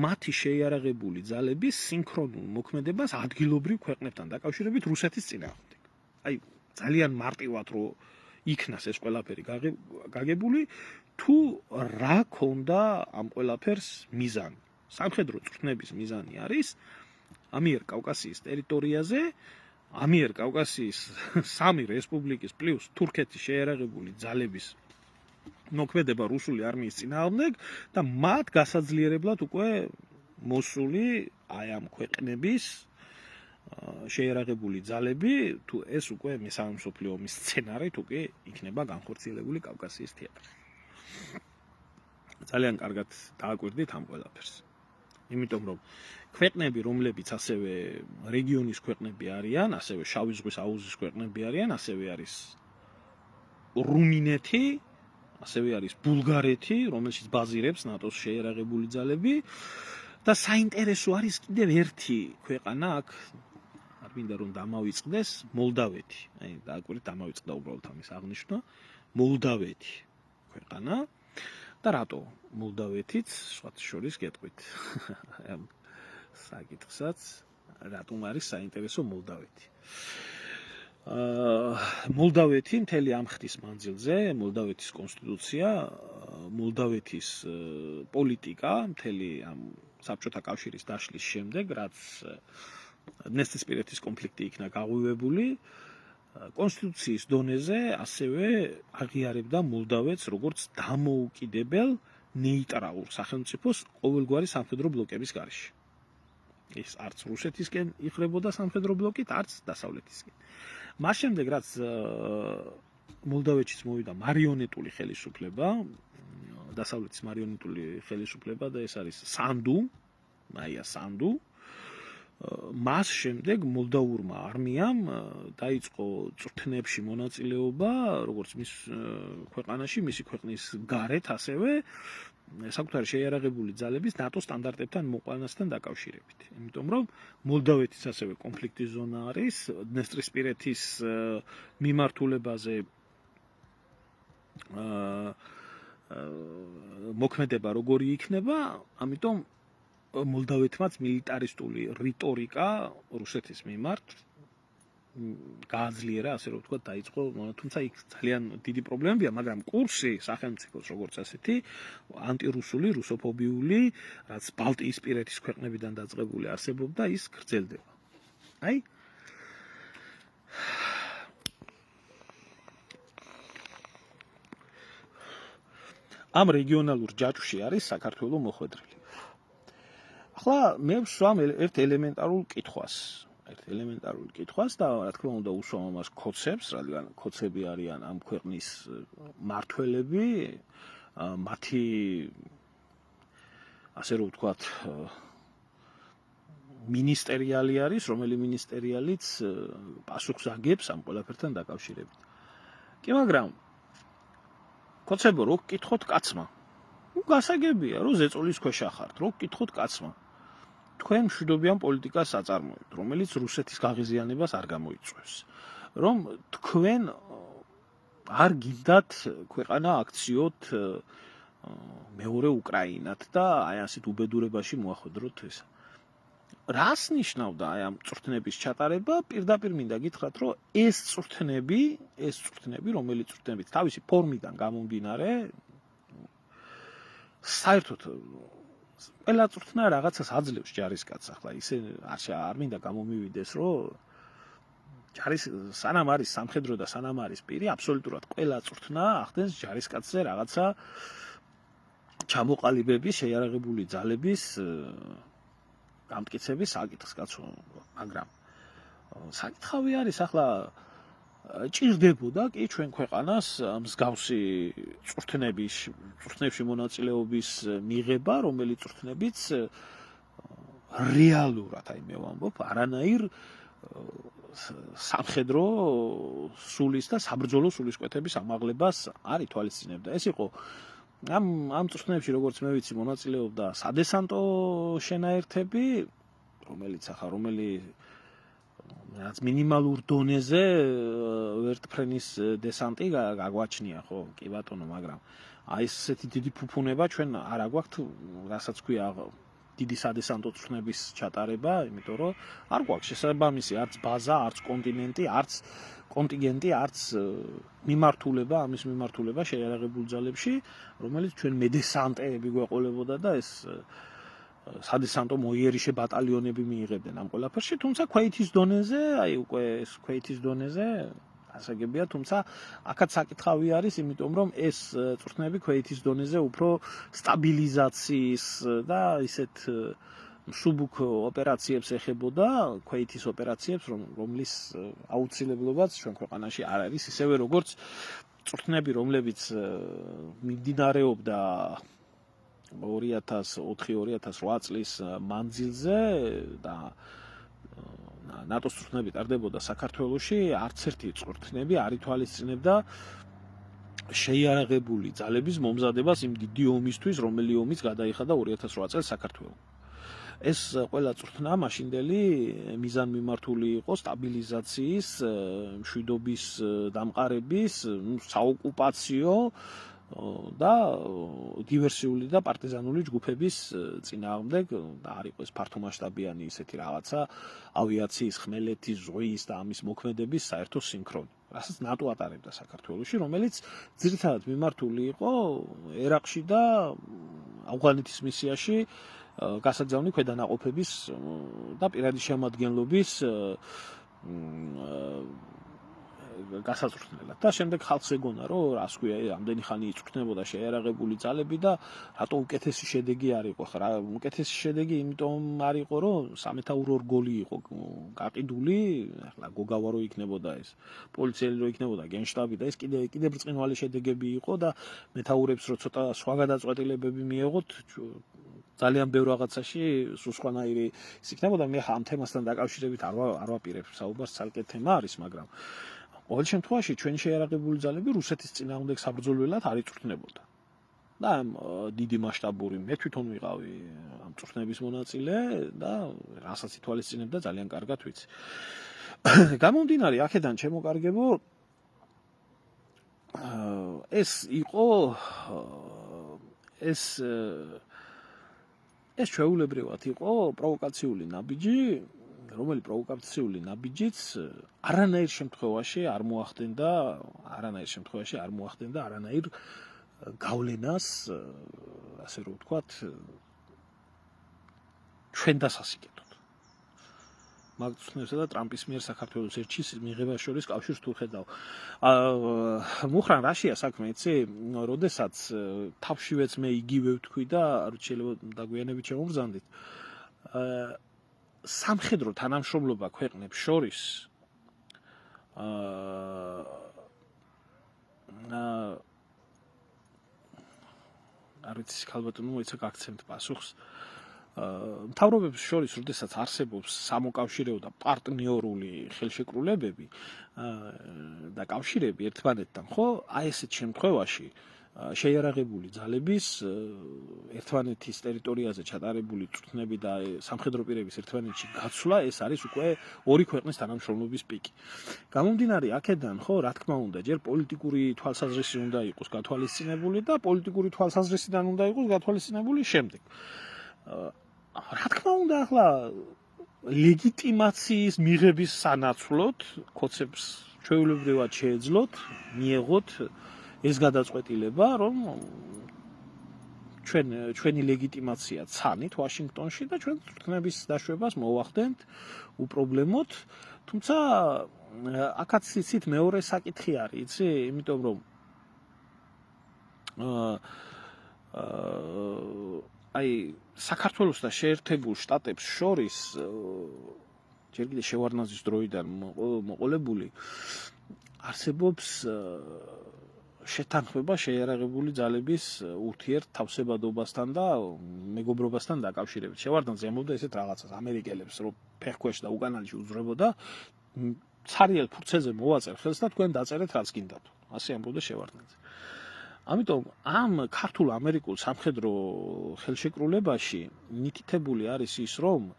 S1: მათი შეიარაღებული ძალების სინქრონულ მოქმედებას ადგილობრივ ქვეყნებთან დაკავშირებით რუსეთის წინააღმდეგ. აი ძალიან მარტივად რომ იქნას ეს ყველაფერი გაგებული, თუ რა ქონდა ამ ყველაფერს მიზანი. სამხედრო წვრთნების მიზანი არის ამიერკავკასიის ტერიტორიაზე, ამიერკავკასიის სამი რესპუბლიკის პლუს თურქეთის შეიარაღებული ძალების მოქმედება რუსული არმიის წინააღმდეგ და მათ გასაძლიერებლად უკვე მოსული აი ამ ქვეყნების შეიარაღებული ძალები, თუ ეს უკვე მესამე მსოფლიო ომის სცენარი, თუ კი იქნება განხორციელებული კავკასიის თეატრში. ძალიან კარგად დააკვირდით ამ ყველაფერს. იმიტომ რომ ქვეყნები, რომლებიც ასევე რეგიონის ქვეყნები არიან, ასევე შავი ზღვის აუზის ქვეყნები არიან, ასევე არის რუმინეთი, ასევე არის ბულგარეთი, რომელშიც ბაზირებს ნატოს შეიარაღებული ძალები და საინტერესო არის კიდევ ერთი ქვეყანა აქ არ მინდა რომ დამავიწყდეს, მოლდავეთი. აი დააკვირდით, დამავიწყდა უბრალოდ ამის აღნიშვნა, მოლდავეთი ქვეყანა და რატო მოლდავეთიც სხვათა შორის გეტყვით. ამ საკითხსაც რატომ არის საინტერესო მოლდავეთი. მოლდავეთი მთელი ამ ხნის მანძილზე, მოლდავეთის კონსტიტუცია, მოლდავეთის პოლიტიკა, მთელი ამ საბჭოთა კავშირის დაშლის შემდეგ, რაც დნესტრისპირეთის კონფლიქტი იქნა გაღვივებული, კონსტიტუციის დონეზე ასევე აღიარებდა მოლდავეთს როგორც დამოუკიდებელ ნეიტრალურ სახელმწიფოს ყოველგვარი სამხედრო ბლოკების გარეშე. ეს არც რუსეთისკენ იხრებოდა სამხედრო ბლოკით, არც დასავლეთისკენ. მას შემდეგ, რაც მოლდავეთშიც მოვიდა მარიონეტული ხელისუფლება, დასავლეთის მარიონეტული ხელისუფლება და ეს არის სანდუ, მაია სანდუ, მას შემდეგ მოლდაურმა არმიამ დაიწყო წვრთნებში მონაწილეობა, როგორც მის ქვეყანაში, მისი ქვეყნის გარეთ, ასევე საკუთარი შეიარაღებული ძალების ნატო სტანდარტებთან მოყვანასთან დაკავშირებით. იმიტომ რომ მოლდავეთის ასევე კონფლიქტის ზონა არის, დნესტრისპირეთის მიმართულებაზე მოქმედება როგორი იქნება, ამიტომ მოლდავეთმაც მილიტარისტული რიტორიკა რუსეთის მიმართ გააძლიერა, ასე რომ ვთქვათ, დაიწყო, თუმცა იქ ძალიან დიდი პრობლემებია, მაგრამ კურსი სახელმწიფოს როგორც ასეთი ანტირუსული, რუსოფობიული, რაც ბალტიისპირეთის ქვეყნებიდან დაწყებული არსებობდა, ის გრძელდება. აი ამ რეგიონალურ ჯაჭვში არის საქართველოს მოხვედრილი. ახლა მე ვსვამ ერთ ელემენტარულ კითხვას და რა თქმა უნდა უსვამ ამას ქოცებს, რადგან ქოცები არიან ამ ქვეყნის მართველები, მათი ასე რომ ვთქვათ მინისტერიალი არის, რომელი მინისტერიალიც პასუხს აგებს ამ ყველაფერთან დაკავშირებით. კი, მაგრამ ქოცებო, რო გკითხოთ კაცმა, გასაგებია, რომ ზეწოლის ქვეშ ახართ, რო გკითხოთ კაცმა. თქვენ მშვიდობიან პოლიტიკას აწარმოებთ, რომელიც რუსეთის გაღიზიანებას არ გამოიწვევს. რომ თქვენ არ გინდათ ქვეყანა აქციოთ მეორე უკრაინად და აი ასეთ უბედურებაში მოახვედროთ ეს. რას ნიშნავდა აი ამ წვრთნების ჩატარება? პირდაპირ მინდა გითხრათ, რომ ეს წვრთნები, რომელიც წვრთნებით თავისი ფორმიდან გამომდინარე, საერთოდ ყველა წვრთნა რაღაცას აძლევს ჯარისკაცს. ახლა ისე არ მინდა გამომივიდეს, რომ სანამ არის სამხედრო და სანამ არის პირი, აბსოლუტურად ყველა წვრთნა ახდენს ჯარისკაცზე რაღაცა ჩამოყალიბების, შეიარაღებული ძალების გამტკიცების საკითხს, კაცო, მაგრამ საკითხავი არის ახლა ჭირდებოდა კი ჩვენ ქვეყანას მსგავსი წვრთნებში მონაწილეობის მიღება, რომელიც წვრთნებიც რეალურად, აი მე ვამბობ, არანაირ სამხედრო სულის და საბრძოლო სულისკვეთების ამაღლებას არ ითვალისწინებდა. ეს იყო ამ წვრთნებში, როგორც მე ვიცი, მონაწილეობდა სადესანტო შენაერთები, რაც მინიმალურ დონეზე ვერტფრენის დესანტი გაგვაჩნია, ხო, კი ბატონო, მაგრამ აი ესეთი დიდი ფუფუნება ჩვენ არ აგვაქვთ, რასაც ქვია დიდი სადესანტო წვრთნების ჩატარება, იმიტომ რომ არ გვაქვს შესაბამისი არც ბაზა, არც კონტინგენტი, არც მიმართულება, ამის მიმართულება შეიარაღებულ ძალებში, რომელიც ჩვენ მედესანტეები გვეყოლებოდა და ეს სადესანტო მოიერიშე ბატალიონები მიიღებდნენ ამ ყველაფერში, თუმცა ქვეითის დონეზე, ქვეითის დონეზე ასაგებია, თუმცა აქაც საკითხავი არის, იმიტომ რომ ეს წვრთნები ქვეითის დონეზე უფრო სტაბილიზაციის და ისეთ მსუბუქ ოპერაციებს ეხებოდა, ქვეითის ოპერაციებს, რომლის აუცილებლობაც ჩვენ ქვეყანაში არ არის, ისევე როგორც წვრთნები, რომლებიც მიმდინარეობდა 2004-2008 წლის მანძილზე და ნატოს წვრთნები ტარდებოდა საქართველოში, არც ერთი წვრთნები არ ითვალისწინებდა შეიარაღებული ძალების მომზადებას იმ დიდი ომისთვის, რომელი ომიც გადაიხადა 2008 წელს საქართველოს. ეს ყველა წვრთნა მაშინდელი მიზანმიმართული იყო სტაბილიზაციის, მშვიდობის დამყარების, საოკუპაციო და დივერსიული და პარტიზანული ჯგუფების წინააღმდეგ და არ იყო ეს ფართომასშტაბიანი ისეთი რაღაცა ავიაციის, ხმელეთის, ზღვის და ამის მოქმედების საერთო სინქრონი, რასაც ნატო ატარებდა საქართველოში, რომელიც ძირითადად მიმართული იყო ერაყში და ავღანეთის მისიაში გასაგზავნი ქვედანაყოფების და პირადი შემადგენლობის გასაწვრთნელად და შემდეგ ხალხს ეგონა, რომ რას ქვია, ამდენი ხანი იწვრთნებოდა შეიარაღებული ძალები და რატო უკეთესი შედეგი არ იყო. უკეთესი შედეგი იმიტომ არ იყო, რომ სამეთაურო რგოლი იყო გაყიდული, ახლა გოგავა რო იქნებოდა ეს, პოლიციელი რო იქნებოდა გენშტაბი და ეს კიდე ბრწყინვალე შედეგები იყო და მეთაურებს რო ცოტა სხვა გადაწყვეტილებები მიეღოთ, ძალიან ბევრ რაღაცაში სხვანაირი ის იქნებოდა. მე ხა ამ თემასთან დაკავშირებით არ ვაპირებ საუბარს, ცალკე თემა არის, მაგრამ ყოველ შემთხვევაში ჩვენი შეიარაღებული ძალები რუსეთის წინააღმდეგ საბრძოლველად არ იწვრთნებოდა. და დიდი მასშტაბური მე თვითონ ვიყავი ამ წვრთნების მონაწილე და რასაც ითვალისწინებდა ძალიან კარგად ვიცი. გამომდინარე აქედან ჩემოკარგებო, ეს ჩვეულებრივად იყო პროვოკაციული ნაბიჯი, რომელი პროვოკაციული ნაბიჯიც არანაირ შემთხვევაში არ მოახდენდა არანაირ გავლენას, ასე რომ ვთქვათ, ჩვენ დასასიკეთოთ. მაგწნევსა და ტრამპის მიერ საქართველოს ერჩის მიღებას შორის კავშირს თუ ხედავ. მუხრან რაშია საქმე, იცი? როდესაც თავშივეც მე იგივე ვთქვი და არ შეიძლება დაგვიანებით შემოვბრძანდით. სამხედრო თანამშრომლობა ქვეყნებს შორის არ ვიცი ქალბატონო მოიცა გაქცევთ პასუხს. მთავრობებს შორის, როდესაც არსებობს სამოკავშირეო და პარტნიორული ხელშეკრულებები და კავშირები ერთმანეთთან, ხო, აი ესეთ შემთხვევაში შეიარაღებული ძალების ერთმანეთის ტერიტორიაზე ჩატარებული წვრთნები და სამხედრო პირების ერთმანეთში გაცვლა, ეს არის უკვე ორი ქვეყნის თანამშრომლობის პიკი. გამომდინარე აქედან, ხო, რა თქმა უნდა, ჯერ პოლიტიკური თვალსაზრისი უნდა იყოს გათვალისწინებული და პოლიტიკური თვალსაზრისიდან უნდა იყოს გათვალისწინებული შემდეგ. რა თქმა უნდა, ახლა ლეგიტიმაციის მიღების სანაცვლოდ ქოცებს ჩვეულებრივად შეეძლოთ მიეღოთ ეს გადაწყვეტილება, რომ ჩვენი ლეგიტიმაცია ცანით ვაშინგტონში და ჩვენ წვრთნების დაშვებას მოვახდენთ უპრობლემოდ, თუმცა აქაც იცით მეორე საკითხი არის, იცი, იმიტომ რომ აი საქართველოს და შეერთებულ შტატებს შორის ჯერ კიდევ შევარდნაძის დროიდან მოყოლებული არსებობს შეთანხმება შეიარაღებული ძალების ურთიერთთავსებადობასთან და მეგობრობასთან დაკავშირებით. შევარდნაძე ამბობდა ესეთ რაღაცას, ამერიკელებს რომ ფეხქვეშ და უკანალში უძრებოდა ცარიელ ფურცეზე მოვაწერ ხელს და თქვენ დაწერეთ რაც გინდათ. ასე ამბობდა შევარდნაძე. ამიტომ ამ ქართულ ამერიკულ სამხედრო ხელშეკრულებაში მითითებული არის ის, რომ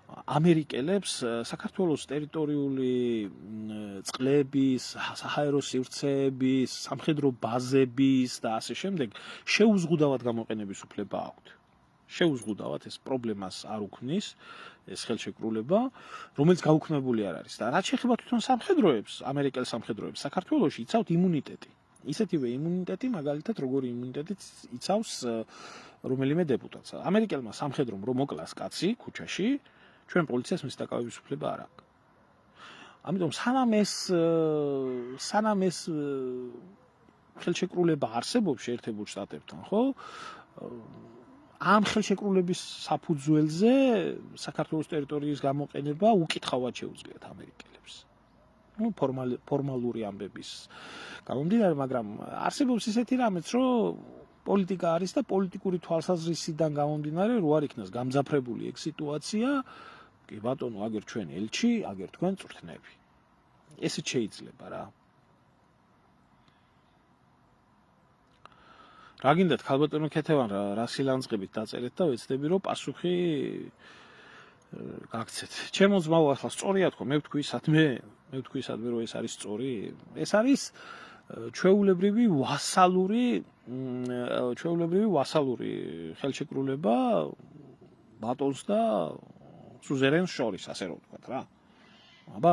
S1: ამერიკელებს საქართველოს ტერიტორიული წყლების, საჰაერო სივრცეების, სამხედრო ბაზების და ასე შემდეგ შეუზღუდავად გამოყენების უფლება აქვთ. შეუზღუდავად ეს პრობლემას არ უქმნის ეს ხელშეკრულება, რომელიც გაუქმებული არ არის. და რაც შეეხება თვითონ სამხედროებს, ამერიკელ სამხედროებს, საქართველოში იცავთ იმუნიტეტი. ისეთივე იმუნიტეტი, მაგალითად, როგორი იმუნიტეტიც იცავს რომელიმე დეპუტატს. ამერიკელმა სამხედრომ რომ მოკლას კაცი ქუჩაში, ჩვენ პოლიციას მის დაკავების უფლება არ აქვს. ამიტომ სანამ ეს ხელშეკრულება არსებობს შეერთებულ შტატებთან, ხო? ამ ხელშეკრულების საფუძველზე საქართველოს ტერიტორიის გამოყენება უკითხავად შეუძლიათ ამერიკელებს. ფორმალური ამბების გამომდინარე, მაგრამ არსებობს ისეთი რამეც, რომ პოლიტიკა არის და პოლიტიკური თვალსაზრისიდან გამომდინარე, რო არ იქნას გამძაფრებული ეგ სიტუაცია, კი ბატონო, აგერ ჩვენ ელჩი, აგერ თქვენ წვრთნები. ესეც შეიძლება რა. რა გინდათ ქალბატონო ქეთევან რა სილანძღებით დაწერეთ და ვეცდები რომ პასუხი გაგცეთ. ჩემო ძმაო, ახლა სწორია თქო, მე ვთქვი სადმე რომ ეს არის სწორი. ეს არის ჩვეულებრივი ვასალური ხელშეკრულება ბატონს და სუზერენს შორის, ასე რომ ვთქვათ რა. აბა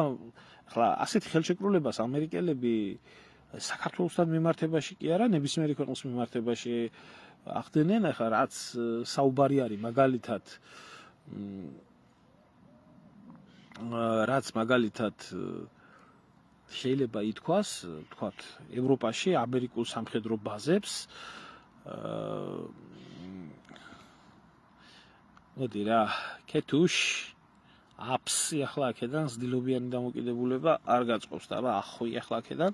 S1: ახლა ასეთი ხელშეკრულებას ამერიკელები საქართველოსთან მიმართებაში კი არა, ნებისმიერი ქვეყნის მიმართებაში ახდენენ, ახლა რაც საუბარი არის მაგალითად შეიძლება ითქვას, ვთქვათ, ევროპაში ამერიკულ სამხედრო ბაზებს მოდი რა, ქეთუშ აფსი ახლა აქედან ზდილობიანი დამოკიდებულება არ გაწყობს და აბა ახოი ახლა აქედან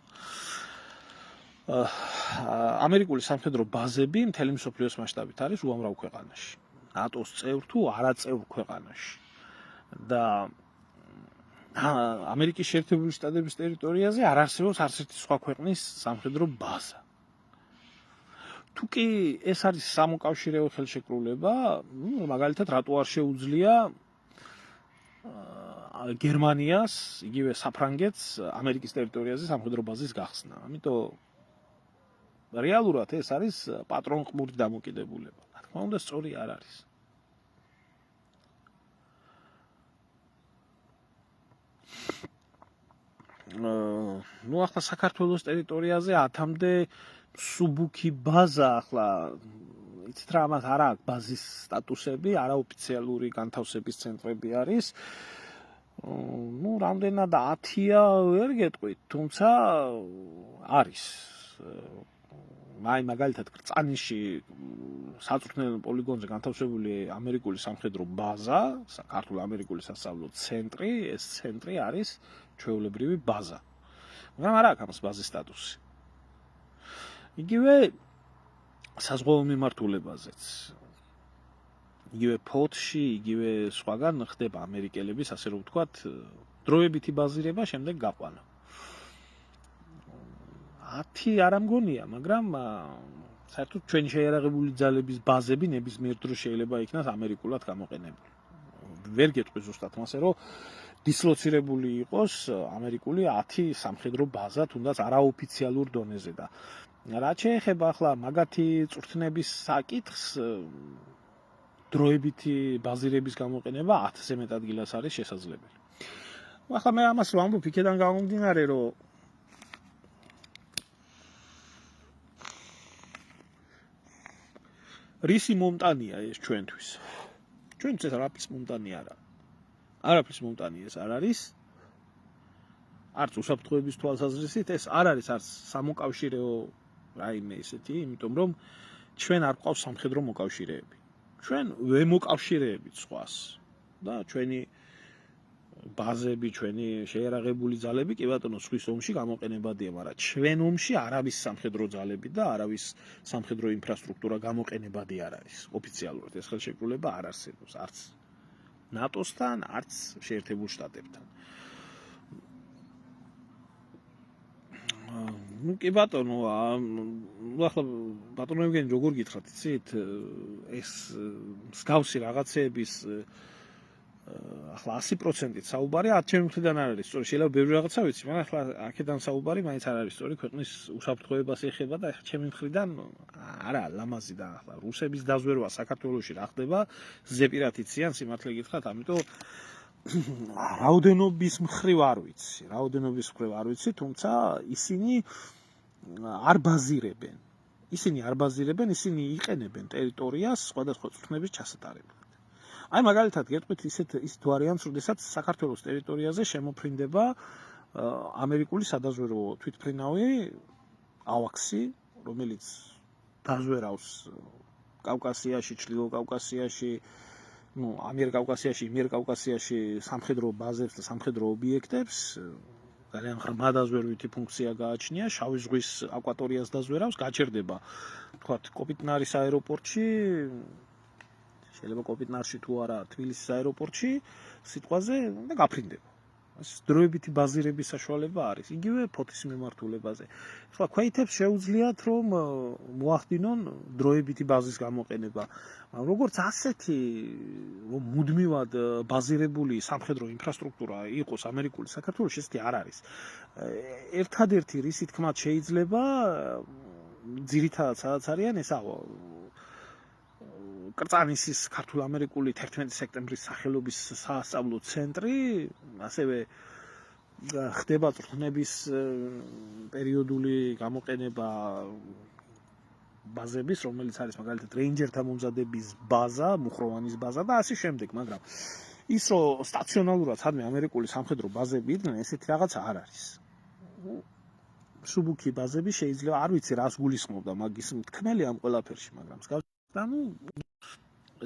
S1: ამერიკული სამხედრო ბაზები მთელი მსოფლიოს მასშტაბით არის უამრავ ქვეყანაში. ნატოს წევრ თუ არაწევრ ქვეყანაში. და ამერიკის შეერთებული შტატების ტერიტორიაზე არ არსებობს არც ერთი სხვა ქვეყნის სამხედრო ბაზა. თუ კი ეს არის სამოკავშირეო ხელშეკრულება, მაგალითად რატო არ შეუძლია გერმანიას, იგივე საფრანგეთს ამერიკის ტერიტორიაზე სამხედრო ბაზის გახსნა. ამიტომ რეალურად ეს არის პატრონყმური დამოკიდებულება. რა თქმა უნდა, სწორი არ არის. ახლა საქართველოს ტერიტორიაზე 10-მდე სუბუქი ბაზა ახლა იცით რა, ამას არ აქვს ბაზის სტატუსები, არაოფიციალური განთავსების ცენტრები არის. რამდენად 10-ია ვერ გეტყვით, თუმცა არის. მაგალითად კრწანიში საწვრთნელო პოლიგონზე განთავსებული ამერიკული სამხედრო ბაზა, ქართულ-ამერიკული სასწავლო ცენტრი, ეს ცენტრი არის ჩვეულებრივი ბაზა. მაგრამ არ აქვს ამას ბაზის სტატუსი. იგივე საზღვაო მიმართულებაზეც. იგივე ფოთში, იგივე სხვაგან ხდება ამერიკელების, ასე რომ ვთქვათ, დროებითი ბაზირება, შემდეგ გაყვანა. 10 არ ამგონია, მაგრამ საერთოდ ჩვენი შეიარაღებული ძალების ბაზები ნებისმიერ დროს შეიძლება იქნას ამერიკულად გამოყენებული. ვერ გეტყვი ზუსტად მასე, რომ დისლოცირებული იყოს ამერიკული 10 სამხედრო ბაზა, თუნდაც არაოფიციალურ დონეზე და რაც შეეხება ახლა მაგათი წვრთნების საკითხს, დროებითი ბაზირების გამოყენება 10-ზე მეტ ადგილას არის შესაძლებელი. ახლა მე ამას რომ ამბობ, იქედან გამომდინარე, რომ რისი მომტანია ეს ჩვენთვის? ჩვენთვის ეს არაფრის მომტანი არა. არაფრის მომტანი ეს არ არის. არც უსაფრთხოების თვალსაზრისით ეს არ არის არც სამოკავშირეო რაიმე ისეთი, იმიტომ რომ ჩვენ არ გვყავს სამხედრო მოკავშირეები. ჩვენ ვემოკავშირეებით სხვას და ჩვენი ბაზები, ჩვენი შეიარაღებული ძალები კი ბატონო სხვის ომში გამოყენებადია, მაგრამ ჩვენ ომში არავის სამხედრო ძალები და არავის სამხედრო ინფრასტრუქტურა გამოყენებადი არ არის. ოფიციალურად ეს ხელშეკრულება არ არსებობს არც ნატოსთან, არც შეერთებულ შტატებთან. ну კი ბატონო, ახლა ბატონო евгений როგორ გითხრათ, იცით, ეს მსგავსი რაღაცეების ახლა 100%-ით საუბარი 10 ჩემი მხრიდან არ არის სწორი, შეიძლება ბევრი რაღაცა ვიცი, მაგრამ ახლა აქედან საუბარი მაინც არ არის სწორი, ქვეყნის უსაფრთხოებას ეხება და ახლა ჩემი მხრიდან არა ლამაზი და ახლა რუსების დაზვერვა საქართველოში რა ხდება, ზეპირად იციან სიმართლე გითხრათ, ამიტომ რაოდენობის მხრივ არ ვიცი, თუმცა ისინი არ ბაზირებენ. ისინი იყენებენ ტერიტორიას სხვადასხვა წვრთნების ჩასატარებლად. აი მაგალითად გეტყვით ისეთ ვარიანტს, როდესაც საქართველოს ტერიტორიაზე შემოფრინდება ამერიკული სადაზვერვო თვითმფრინავი AWACS-ი, რომელიც დაზვერავს კავკასიაში, ჩრდილო კავკასიაში, ამიერკავკასიაში სამხედრო ბაზებს და სამხედრო ობიექტებს, ძალიან ღრმა დაზვერვითი ფუნქცია გააჩნია, შავი ზღვის აკვატორიას დაზვერავს, გაჩერდება, თქვათ, კოპიტნარის აეროპორტში, შეიძლება კოპიტნარში თუ არა, თბილისის აეროპორტში, სიტყვაზე და გაფრინდება. ეს დროებითი ბაზირების საშუალება არის, იგივე ფოთის მიმართულებაზე. ახლა ქვეითებს შეუძლიათ რომ მოახდინონ დროებითი ბაზის გამოყენება, მაგრამ როგორც ასეთი რომ მუდმივად ბაზირებული სამხედრო ინფრასტრუქტურა იყოს ამერიკული საქართველოში, ესეთი არ არის. ერთადერთი რისი თქმაც შეიძლება ძირითადად სადაც არიან ესაა კრწანისის ქართულ-ამერიკული 11 სექტემბრის სახელობის საასწავლო ცენტრი, ასევე ხდება წვრთნების პერიოდული გამოყენება ბაზების, რომელიც არის მაგალითად რეინჯერთა მომზადების ბაზა, მუხროვანის ბაზა და ასე შემდეგ, მაგრამ ის რომ სტაციონალურად სადმე ამერიკული სამხედრო ბაზები იდგნენ, ესეთი რაღაც არ არის. სუბუქი ბაზები შეიძლება არ ვიცი რას გულისხმობდა მაგის მთქმელი ამ ყველაფერში, მაგრამ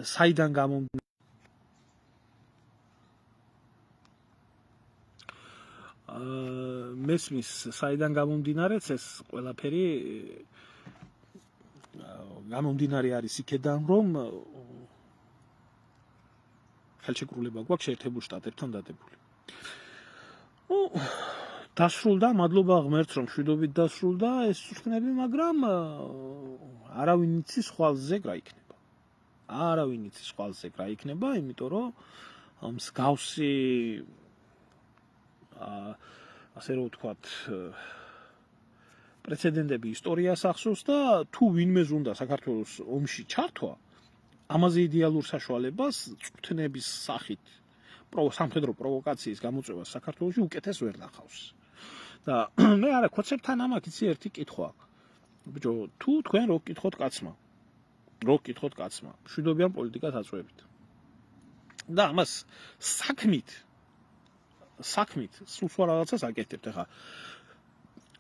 S1: საიდან გამომდინარე მესმის საიდან გამომდინარეც ეს ყველაფერი გამომდინარე არის იქედან რომ ხელშეკრულება გვაქვს შეერთებულ შტატებთან დადებული. დასრულდა, მადლობა ღმერთს რომ მშვიდობით დასრულდა ეს წვრთნები, მაგრამ არავინ იცის ხვალზე რა იქნება. იმიტომ რომ მსგავსი ასე რომ ვთქვათ პრეცედენტები ისტორიას ახსოვს და თუ ვინმეს უნდა საქართველოს ომში ჩართვა, ამაზე იდეალურ საშუალებას წვრთნების სახით სამხედრო პროვოკაციის გამოწვევას საქართველოში უკეთეს ვერ ნახავს. და მე არა კოცებთან ამაკ იცი ერთი კითხვა. ბიჭო, თუ თქვენ რო გკითხოთ კაცმა, მშვიდობიან პოლიტიკას აწვევით. და ამას საქმით სულ სხვა რაღაცას აკეთებთ. ახლა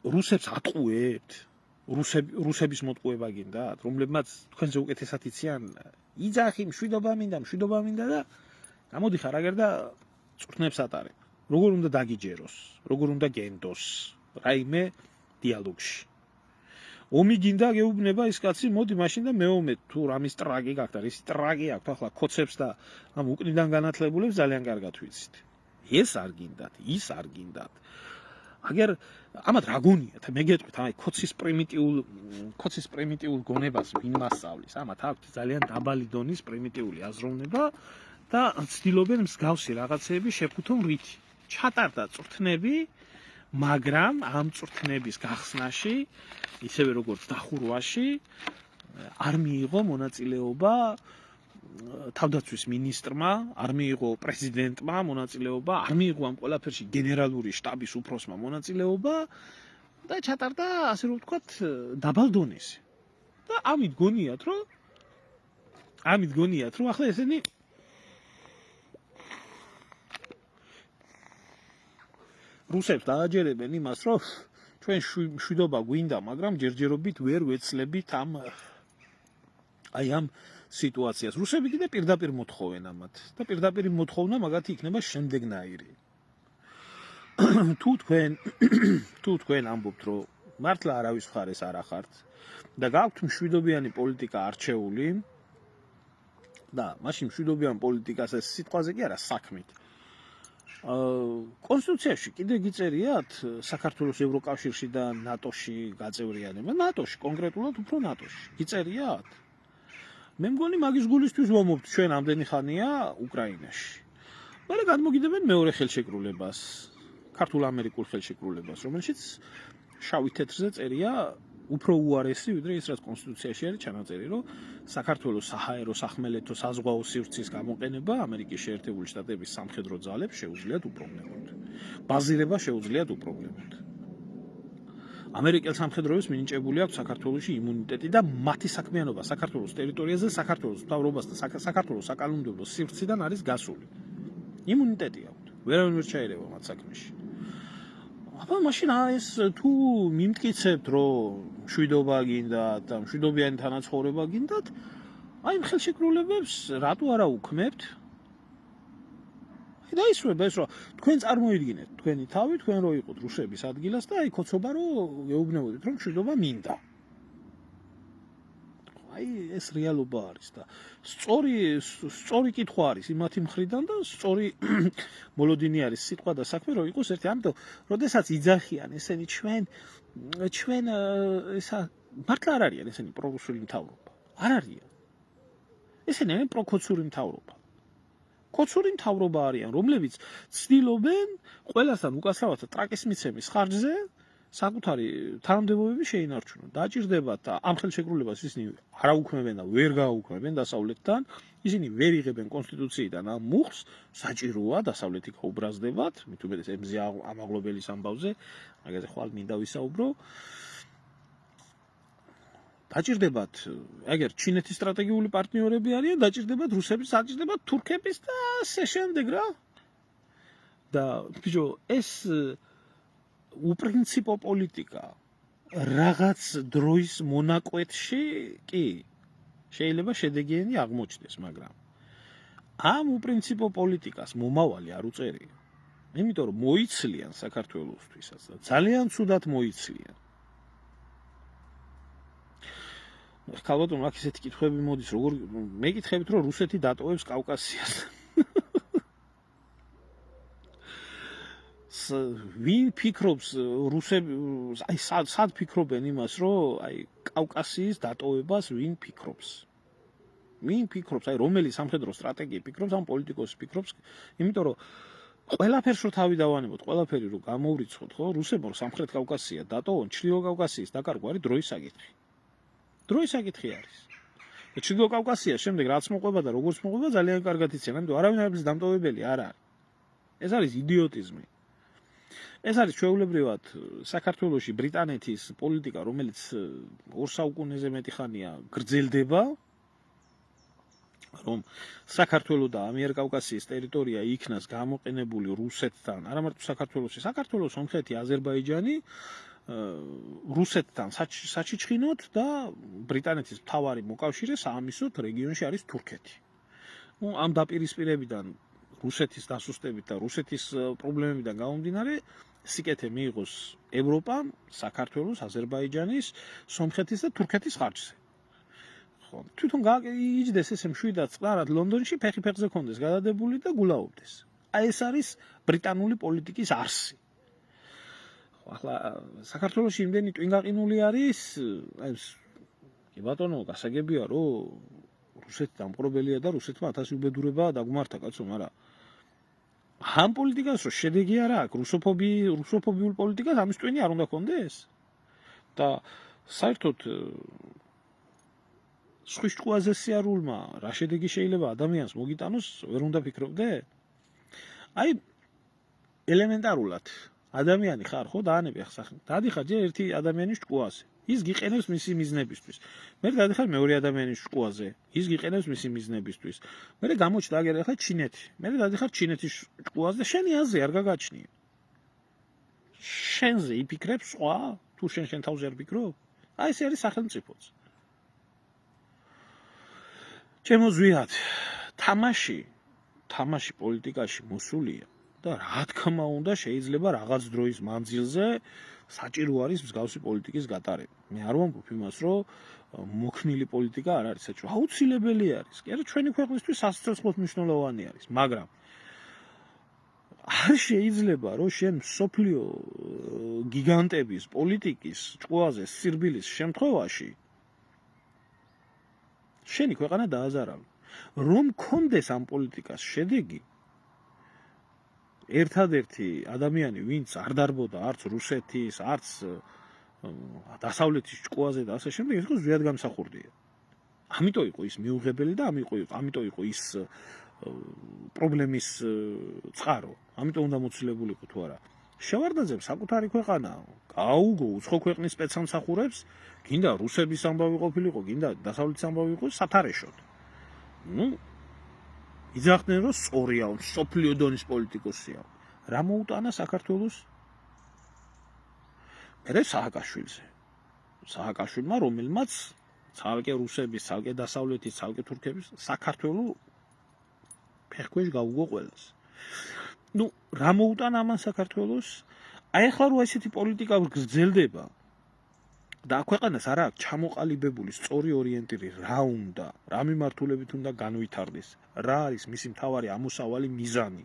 S1: რუსებს ატყუებთ, რუსების მოტყუება გინდათ, რომლებმაც თქვენზე უკეთესად იციან, იძახი მშვიდობა მინდა და გამოდი ხარ აგერ და წვრთნებს ატარებ. როგორ უნდა დაგიჯეროს, როგორ უნდა გენდოს რაიმე დიალოგში. ომი გინდა გეუბნება ის კაცი, მოდი მაშინ და მეომეთ თუ რამის ტრაგი გაქვს და რის ტრაგი აქვს, ახლა კოცებს და ამ უკნიდან განათლებულებს ძალიან კარგად ვიცით. ეს არ გინდათ, ის არ გინდათ. აგერ ამათ რა გონიათ, მე გეტყვით, აი კოცის პრიმიტიულ გონებას ვინ მასწავლის? ამათ აქვთ ძალიან დაბალი დონის პრიმიტიული აზროვნება და ცდილობენ მსგავსი რაღაცეები შეფუთონ რითი. ჩატარდა წვრთნები, მაგრამ ამ წვრთნების გახსნაში, ისევე როგორც დახურვაში, არ მიიღო მონაწილეობა თავდაცვის მინისტრმა, არ მიიღო პრეზიდენტმა მონაწილეობა, არ მიიღო ამ ყველაფერში გენერალური შტაბის უფროსმა მონაწილეობა და ჩატარდა, ასე რომ ვთქვათ, დაბალ დონეზე. და ამით გონიათ, რომ ახლა ესენი რუსებს დააჯერებენ იმას, რომ ჩვენ მშვიდობა გვინდა, მაგრამ ჯერჯერობით ვერ ვეცლებით ამ სიტუაციას. რუსები კიდე პირდაპირ მოთხოვენ ამათ და პირდაპირ მოთხოვნა მაგათი იქნება შემდეგნაირი. თუ თქვენ ამბობთ, რომ მართლა არავის მხარეს არ ახართ და გაქვთ მშვიდობიანი პოლიტიკა არჩეული და მაშინ მშვიდობიან პოლიტიკას ეს სიტყვაზე კი არა, საქმით კონსტიტუციაში კიდე გიწერიათ საქართველოს ევროკავშირში და ნატოში გაწევრიანება, ნატოში კონკრეტულად უფრო ნატოში. გიწერიათ? მე მგონი მაგის გულისთვის ვამობთ ჩვენ ამდენი ხანია უკრაინაში. მაგრამ გადმოგიდებენ მეორე ხელშეკრულებას, ქართულ-ამერიკულ ხელშეკრულებას, რომელშიც შავი თეთრზე წერია უფრო უარესი, ვიდრე ის რაც კონსტიტუციაში არის ჩანაწერი, რომ საქართველოს საჰაერო სახმელეთო საზღვაო სივრცის გამოყენება ამერიკის შეერთებული შტატების სამხედრო ძალებს შეუძლიათ უპრობლემოდ. ბაზირება შეუძლიათ უპრობლემოდ. ამერიკელ სამხედროებს მინიჭებული აქვს საქართველოში იმუნიტეტი და მათი საქმიანობა საქართველოს ტერიტორიაზე საქართველოს მთავრობას და საქართველოს საკანონმდებლო სივრციდან არის გასული. იმუნიტეტი აქვთ. ვერავინ ვერ ჩაერევა მათ საქმეში. აბა მაშინ ეს თუ მიმტკიცებთ, რომ მშვიდობა გინდათ და მშვიდობიანი თანაცხოვრება გინდათ, აი ამ ხელშეკრულებებს რატო არა უქმებთ? დაისვება ეს, რომ თქვენ წარმოიდგინეთ თქვენი თავი, თქვენ რო იყოთ რუსების ადგილას და აი ქოცობა რომ გეუბნებოდეთ, რომ მშვიდობა მინდა. აი ეს რეალობა არის და სწორი კითხვა არის იმათი მხრიდან და სწორი მოლოდინი არის სიტყვა და საქმე რომ იყოს ერთი. ამიტომ როდესაც იძახიან ესენი ჩვენ ესა მართლა არ არიან ესენი პრორუსული მთავრობა. არ არიან. ესენი არიან პროკოცური მთავრობა. კოცური მთავრობა არიან, რომლებიც ცდილობენ ყველასთან უკასრავად ტრაკის მიცემის ხარჯზე საკუთარი თანამდებობები შეინარჩუნონ. დაჭირდებათ და ამ ხელშეკრულებას ისინი არ აუქმებენ და ვერ გააუქმებენ დასავლეთთან. ისინი ვერ იღებენ კონსტიტუციიდან ამ მუხლს, საჭიროა დასავლეთი გაუბრაზდებათ, მით უმეტეს ემზე ამაღლობელის ამბავზე, მაგაზე ხვალ მინდა ვისაუბრო. დაჭირდებათ, ეგერ ჩინეთის სტრატეგიული პარტნიორები არიან, დაჭირდებათ რუსების, დაჭირდებათ თურქების და ასე შემდეგ რა. და ბიჭო, ეს უპრინციპო პოლიტიკა რაღაც დროის მონაკვეთში კი შეიძლება შედეგიანი აღმოჩნდეს, მაგრამ ამ უპრინციპო პოლიტიკას მომავალი არ უწერია. იმიტომ რომ მოიცლიან საქართველოსთვისაც და ძალიან ცუდად მოიცლიან. ხალხო, მაგ ისეთი კითხვები მოდის, როგორ მეკითხებით, რომ რუსეთი დატოვებს კავკასიას. ვინ ფიქრობს რუსები, აი სად ფიქრობენ იმას, რომ აი კავკასიის დატოვებას ვინ ფიქრობს? ვინ ფიქრობს, აი რომელი სამხედრო სტრატეგია ფიქრობს, ამ პოლიტიკოსი ფიქრობს, იმიტომ რომ ყველაფერს რო თავი დავანებოთ, ყველაფერი რო გამოვრიცხოთ, ხო, რუსებმა სამხრეთ კავკასია დატოვონ, ჩრდილო კავკასიის დაკარგვა არის დროის საკითხი. დროის საკითხი არის. და ჩრდილო კავკასია შემდეგ რაც მოყვება და როგორც მოყვება ძალიან კარგად იციან, ამიტომ არავინ არის დამტოვებელი არ არის. ეს არის იდიოტიზმი. ეს არის ჩვეულებრივად საქართველოში ბრიტანეთის პოლიტიკა, რომელიც 2 საუკუნეზე მეტი ხანია გრძელდება, რომ საქართველოს და ამიერკავკასიის ტერიტორია იქნას გამოყენებული რუსეთთან, არა მარტო საქართველოში, საქართველოს, სომხეთი, აზერბაიჯანი რუსეთთან საჩიჩხინოთ და ბრიტანეთის მთავარი მოკავშირე საამისოდ რეგიონში არის თურქეთი. ამ დაპირისპირებიდან რუსეთის დასუსტებით და რუსეთის პრობლემებიდან გამომდინარე სიკეთე მიიღოს ევროპამ, საქართველოს, აზერბაიჯანის, სომხეთის და თურქეთის ხარჯზე. ხო, თვითონ იჯდეს ესე მშვიდად წყნარად ლონდონში, ფეხი ფეხზე კონდეს გადადებული და გულაობდეს. აი ეს არის ბრიტანული პოლიტიკის არსი. ხო, ახლა საქართველოში იმდენი ტვინგაყინული არის, აი კი ბატონო, გასაგებია რომ რუსეთი დამპყრობელია და რუსეთმა 1000 უბედურება დაგმართა კაცო, მაგრამ ამ პოლიტიკას რო შედეგი არა აქვს, რუსოფობიულ პოლიტიკას ამის ტვინი არ უნდა კონდეს? და საერთოდ სხვის ჭკუაზე სიარულმა რა შედეგი შეიძლება ადამიანს მოგიტანოს, ვერ უნდა ფიქრობდე? აი ელემენტარულად ადამიანი ხარ ხო დაანები ახლა დადიხარ ჯერ ერთი ადამიანის ჭკუაზე. ის გიყენებს მისი მიზნებისთვის. მე დადიხარ მეორე ადამიანის ჭკუაზე. ის გიყენებს მისი მიზნებისთვის. მე გამოჩნდა აგერ ახლა ჩინეთი. მე დადიხარ ჩინეთის ჭკუაზე და შენი აზრი არ გაგაჩნია. შენზე იფიქრებს სხვა? თუ შენ თავზე არ ფიქრობ? აი ეს არის სახელმწიფოც. ჩემო ზვიად, თამაში პოლიტიკაში მოსულია და რა თქმა უნდა შეიძლება რაღაც დროის მანძილზე საჭირო არის მსგავსი პოლიტიკის გატარება. მე არ ვამბობ იმას, რომ მოქნილი პოლიტიკა არ არის საჭირო. აუცილებელი არის. კი არა, ჩვენი ქვეყნისთვის სასიცოცხლოდ მნიშვნელოვანი არის, მაგრამ არ შეიძლება რომ შენ სოფლიო გიგანტების პოლიტიკის ჭკუაზე სირბილის შემთხვევაში შენი ქვეყანა დააზარავი რომ კონდეს ამ პოლიტიკას შედეგი ერთადერთი ადამიანი ვინც არ დარბოდა არც რუსეთის არც დასავლეთის ჭკუაზე და ასე შემდეგ ეს იყო ზვიად გამსახურდია ამიტომ იყო ის მიუღებელი და ამიტომ იყო ის პრობლემის წყარო ამიტომ უნდა მოცილებულიყო თუ არა შევარდაძემ საკუთარი ქვეყანა გააუგო უცხო ქვეყნის სპეცსამსახურებს გინდა რუსების ამბავი ყოფილიყო გინდა დასავლეთის ამბავი იყო სათარეშოდ იძახდნენ რომ სწორია სოფლიო დონის პოლიტიკოსია რა მოუტანა საქართველოს მერე სააკაშვილმა რომელმაც ცალკე რუსების ცალკე დასავლეთის ცალკე თურქების საქართველოს ფეხქვეშ გაუგო ყველას რა მოუტანა ამან საქართველოს აი ახლა რო ესეთი პოლიტიკა გრძელდება და ქვეყანას არ აქვს ჩამოყალიბებული სწორი ორიენტირი რა უნდა რა მიმართულებით უნდა განვითარდეს რა არის მისი მთავარი ამოსავალი მიზანი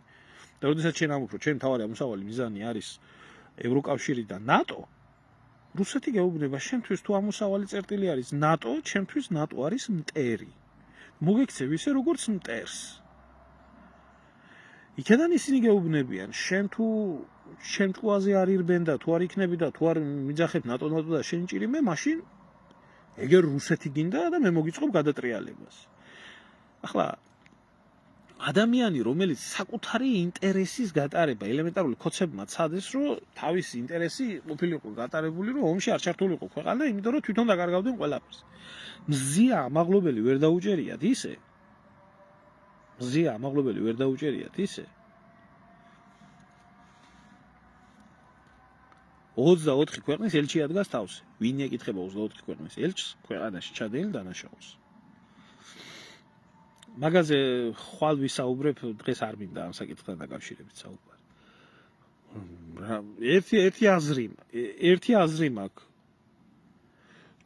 S1: და როდესაც შენ ამბობ რომ ჩემი მთავარი ამოსავალი მიზანი არის ევროკავშირი და ნატო რუსეთი გეუბნება შენთვის თუ ამოსავალი წერტილი არის ნატო ჩემთვის ნატო არის მტერი მოგექცევ ისე როგორც მტერს იქედან ისინი გეუბნებიან შენ თუ შენ ჭკუაზე არ ირბენ და თუ არ იქნები და თუ არ მიძახებ ნატო და შენ ჭირიმე მაშინ ეგერ რუსეთი გინდა და მე მოგიწყობ გადატრიალებას ახლა ადამიანი რომელიც საკუთარი ინტერესის გატარება ელემენტარული კოცებმა ცადეს რომ თავისი ინტერესი ყოფილიყო გატარებული რომ ომში არ ჩართულიყო ქვეყანა იმიტომ რომ თვითონ დაკარგავდნენ ყველაფერს მზია ამაღლობელი ვერ დაუჭერიათ ისე 24 ქვეყნის ელჩი ადგას თავს. ვინ ეკითხება 24 ქვეყნის ელჩს ქვეყანაში ჩადენილ დანაშაულს. მაგაზე ხვალ ვისაუბრებ დღეს არ მინდა ამ საკითხთან დაკავშირებით საუბარი. ერთი აზრი მაქვს.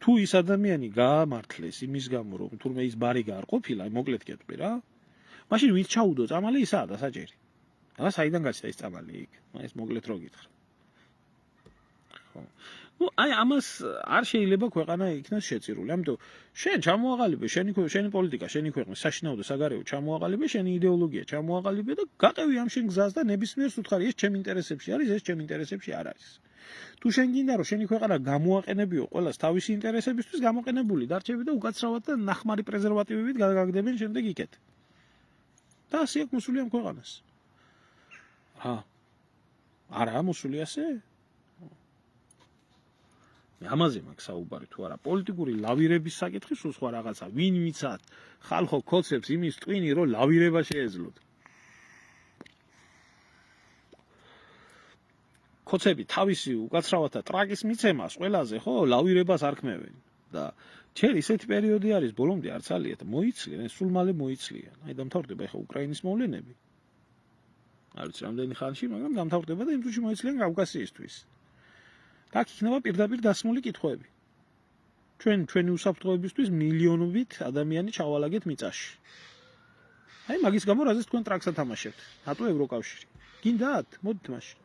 S1: თუ ის ადამიანი გაამართლეს იმის გამო რომ თურმე ის ბარიგა არ ყოფილა, მოკლედ კეთბი რა. მაშინ ვინც ჩაუდო წამალი ისაა დასაჭერი. და საიდან გაჩნდა ის წამალი იქ? ეს მოკლედ რო გითხრა. აი ამას არ შეიძლება ქვეყანა იქნას შეწირული. ამიტომ შენ ჩამოაყალიბე შენი პოლიტიკა, შენი ქვეყნის საშინაო და საგარეო ჩამოაყალიბე, შენი იდეოლოგია ჩამოაყალიბე და გაყევი ამ შენ გზას და ნებისმიერს უთხარი ეს ჩემ ინტერესებში არის, ეს ჩემ ინტერესებში არ არის. თუ შენ გინდა რომ შენი ქვეყანა გამოაყენებიო ყველას თავისი ინტერესებისთვის გამოყენებული დარჩები და უკაცრავად და ნახმარი პრეზერვატივებით გადაგაგდებენ შემდეგ იქეთ. და ასე აქვს მოსული ამ ქვეყანას. არა მოსული ასე? ამაზე მაქვს საუბარი თუ არა პოლიტიკური ლავირების საკითხი სულ სხვა რაღაცა ვინ ვიცათ ხალხო კოცებს იმის ტვინი რომ ლავირება შეეძლოთ კოცები თავისი უკაცრავათა ტრაკის მიცემას ყველაზე ხო ლავირებას არ ქმევენ და ჯერ ისეთი პერიოდი არის ბოლომდე არც ალიეთ მოიცლიან სულ მალე მოიცლიან აი დამთავრდება ახლა უკრაინის მოვლენები არ ვიცი რამდენი ხანში მაგრამ დამთავრდება და იმ თვეში მოიცლიან კავკასიისთვის აქ იქნება პირდაპირ დასმული კითხვები. ჩვენი უსაფრთხოებისთვის მილიონობით ადამიანი ჩავალაგეთ მიწაში. აი მაგის გამო რაზეც თქვენ ტრაკს ათამაშებთ. ნატო ევროკავშირი. გინდათ? მოდით მაშინ.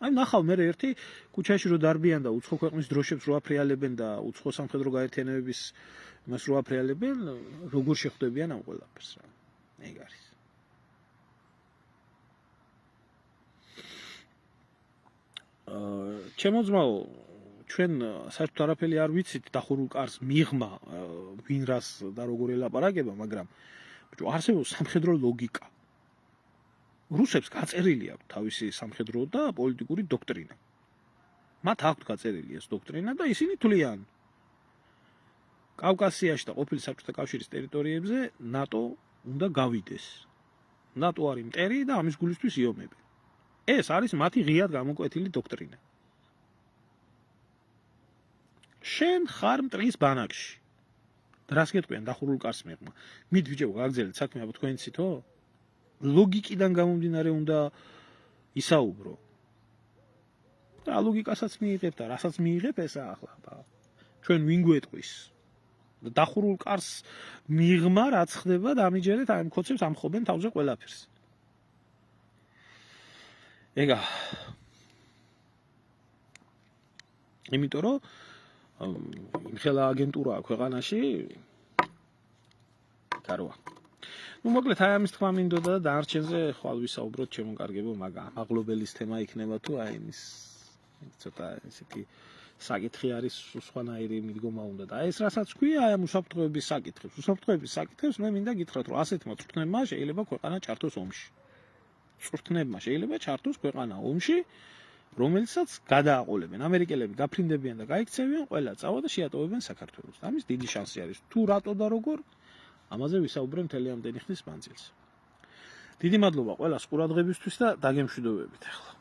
S1: აი ნახავ მე ერთი ქუჩაში რო დარბიან და უცხო ქვეყნის დროშებს რო აფრიალებენ და უცხო სამხედრო გაერთიანებების მას რო აფრიალებენ, როგორ შეხვდებიან ამ ყველაფერს რა. ეგ არის. ჩემო ძმაო, ჩვენ საერთოდ არაფერი არ ვიცით დახურულ კარს მიღმა ვინ რას და როგორ ელაპარაკება, მაგრამ არსებობს სამხედრო ლოგიკა. რუსებს გაწერილი აქვს თავისი სამხედრო და პოლიტიკური დოქტრინა. მათ აქვთ გაწერილი ეს დოქტრინა და ისინი თვლიან კავკასიაში და ყოფილი საბჭოთა კავშირის ტერიტორიებზე ნატო უნდა გავიდეს. ნატო არის მტერი და ამის გულისთვის იომები. ეს არის მათი ღიად გამოკვეთილი დოქტრინა. შენ ხარ მტრის ბანაკში. რას გეტყვიან დახურულ კარს მიღმა? მით ბიჭო, გაგძელეთ საქმე აბა თქვენიცითო? ლოგიკიდან გამომდინარე უნდა ისაუბრო. და ლოგიკასაც მიიღებ და რასაც მიიღებ ესა ახლა. ჩვენ ვინ გვეტყვის? დახურულ კარს მიღმა რაც ხდება და ამიჯერეთ აი ამ კოცებს ამხობენ თავზე ყველაფერს. ეგა იმიტომ რომ იმხელა აგენტურაა ქვეყანაში კაროა. მოკლედ აი ამის თქმა მინდოდა და დანარჩენზე ხვალ ვისაუბროთ ჩემო მაგა მაღლობელის თემა იქნება თუ აი ის ცოტა ესეთი საკითხი არის სხვანაირი მიდგომა უნდა და ეს რასაც ქვია აი ამ უსაფრთხოების საკითხებს მე მინდა გითხრათ რომ ასეთმა წვრთნებმა შეიძლება ქვეყანა ჩართოს ომში. წვრთნებმა შეიძლება ჩართოს ქვეყანა ომში რომელსაც გადააყოლებენ ამერიკელები გაფრინდებიან და გაიქცევიან ყველა წავა და შეატოვებენ საქართველოს. ამის დიდი შანსი არის თუ რატო და როგორ ამაზე ვისაუბრებ მთელი ამდენი ხნის მანძილზე. დიდი მადლობა ყველას ყურადღებისთვის და დაგემშვიდობებით ახლა.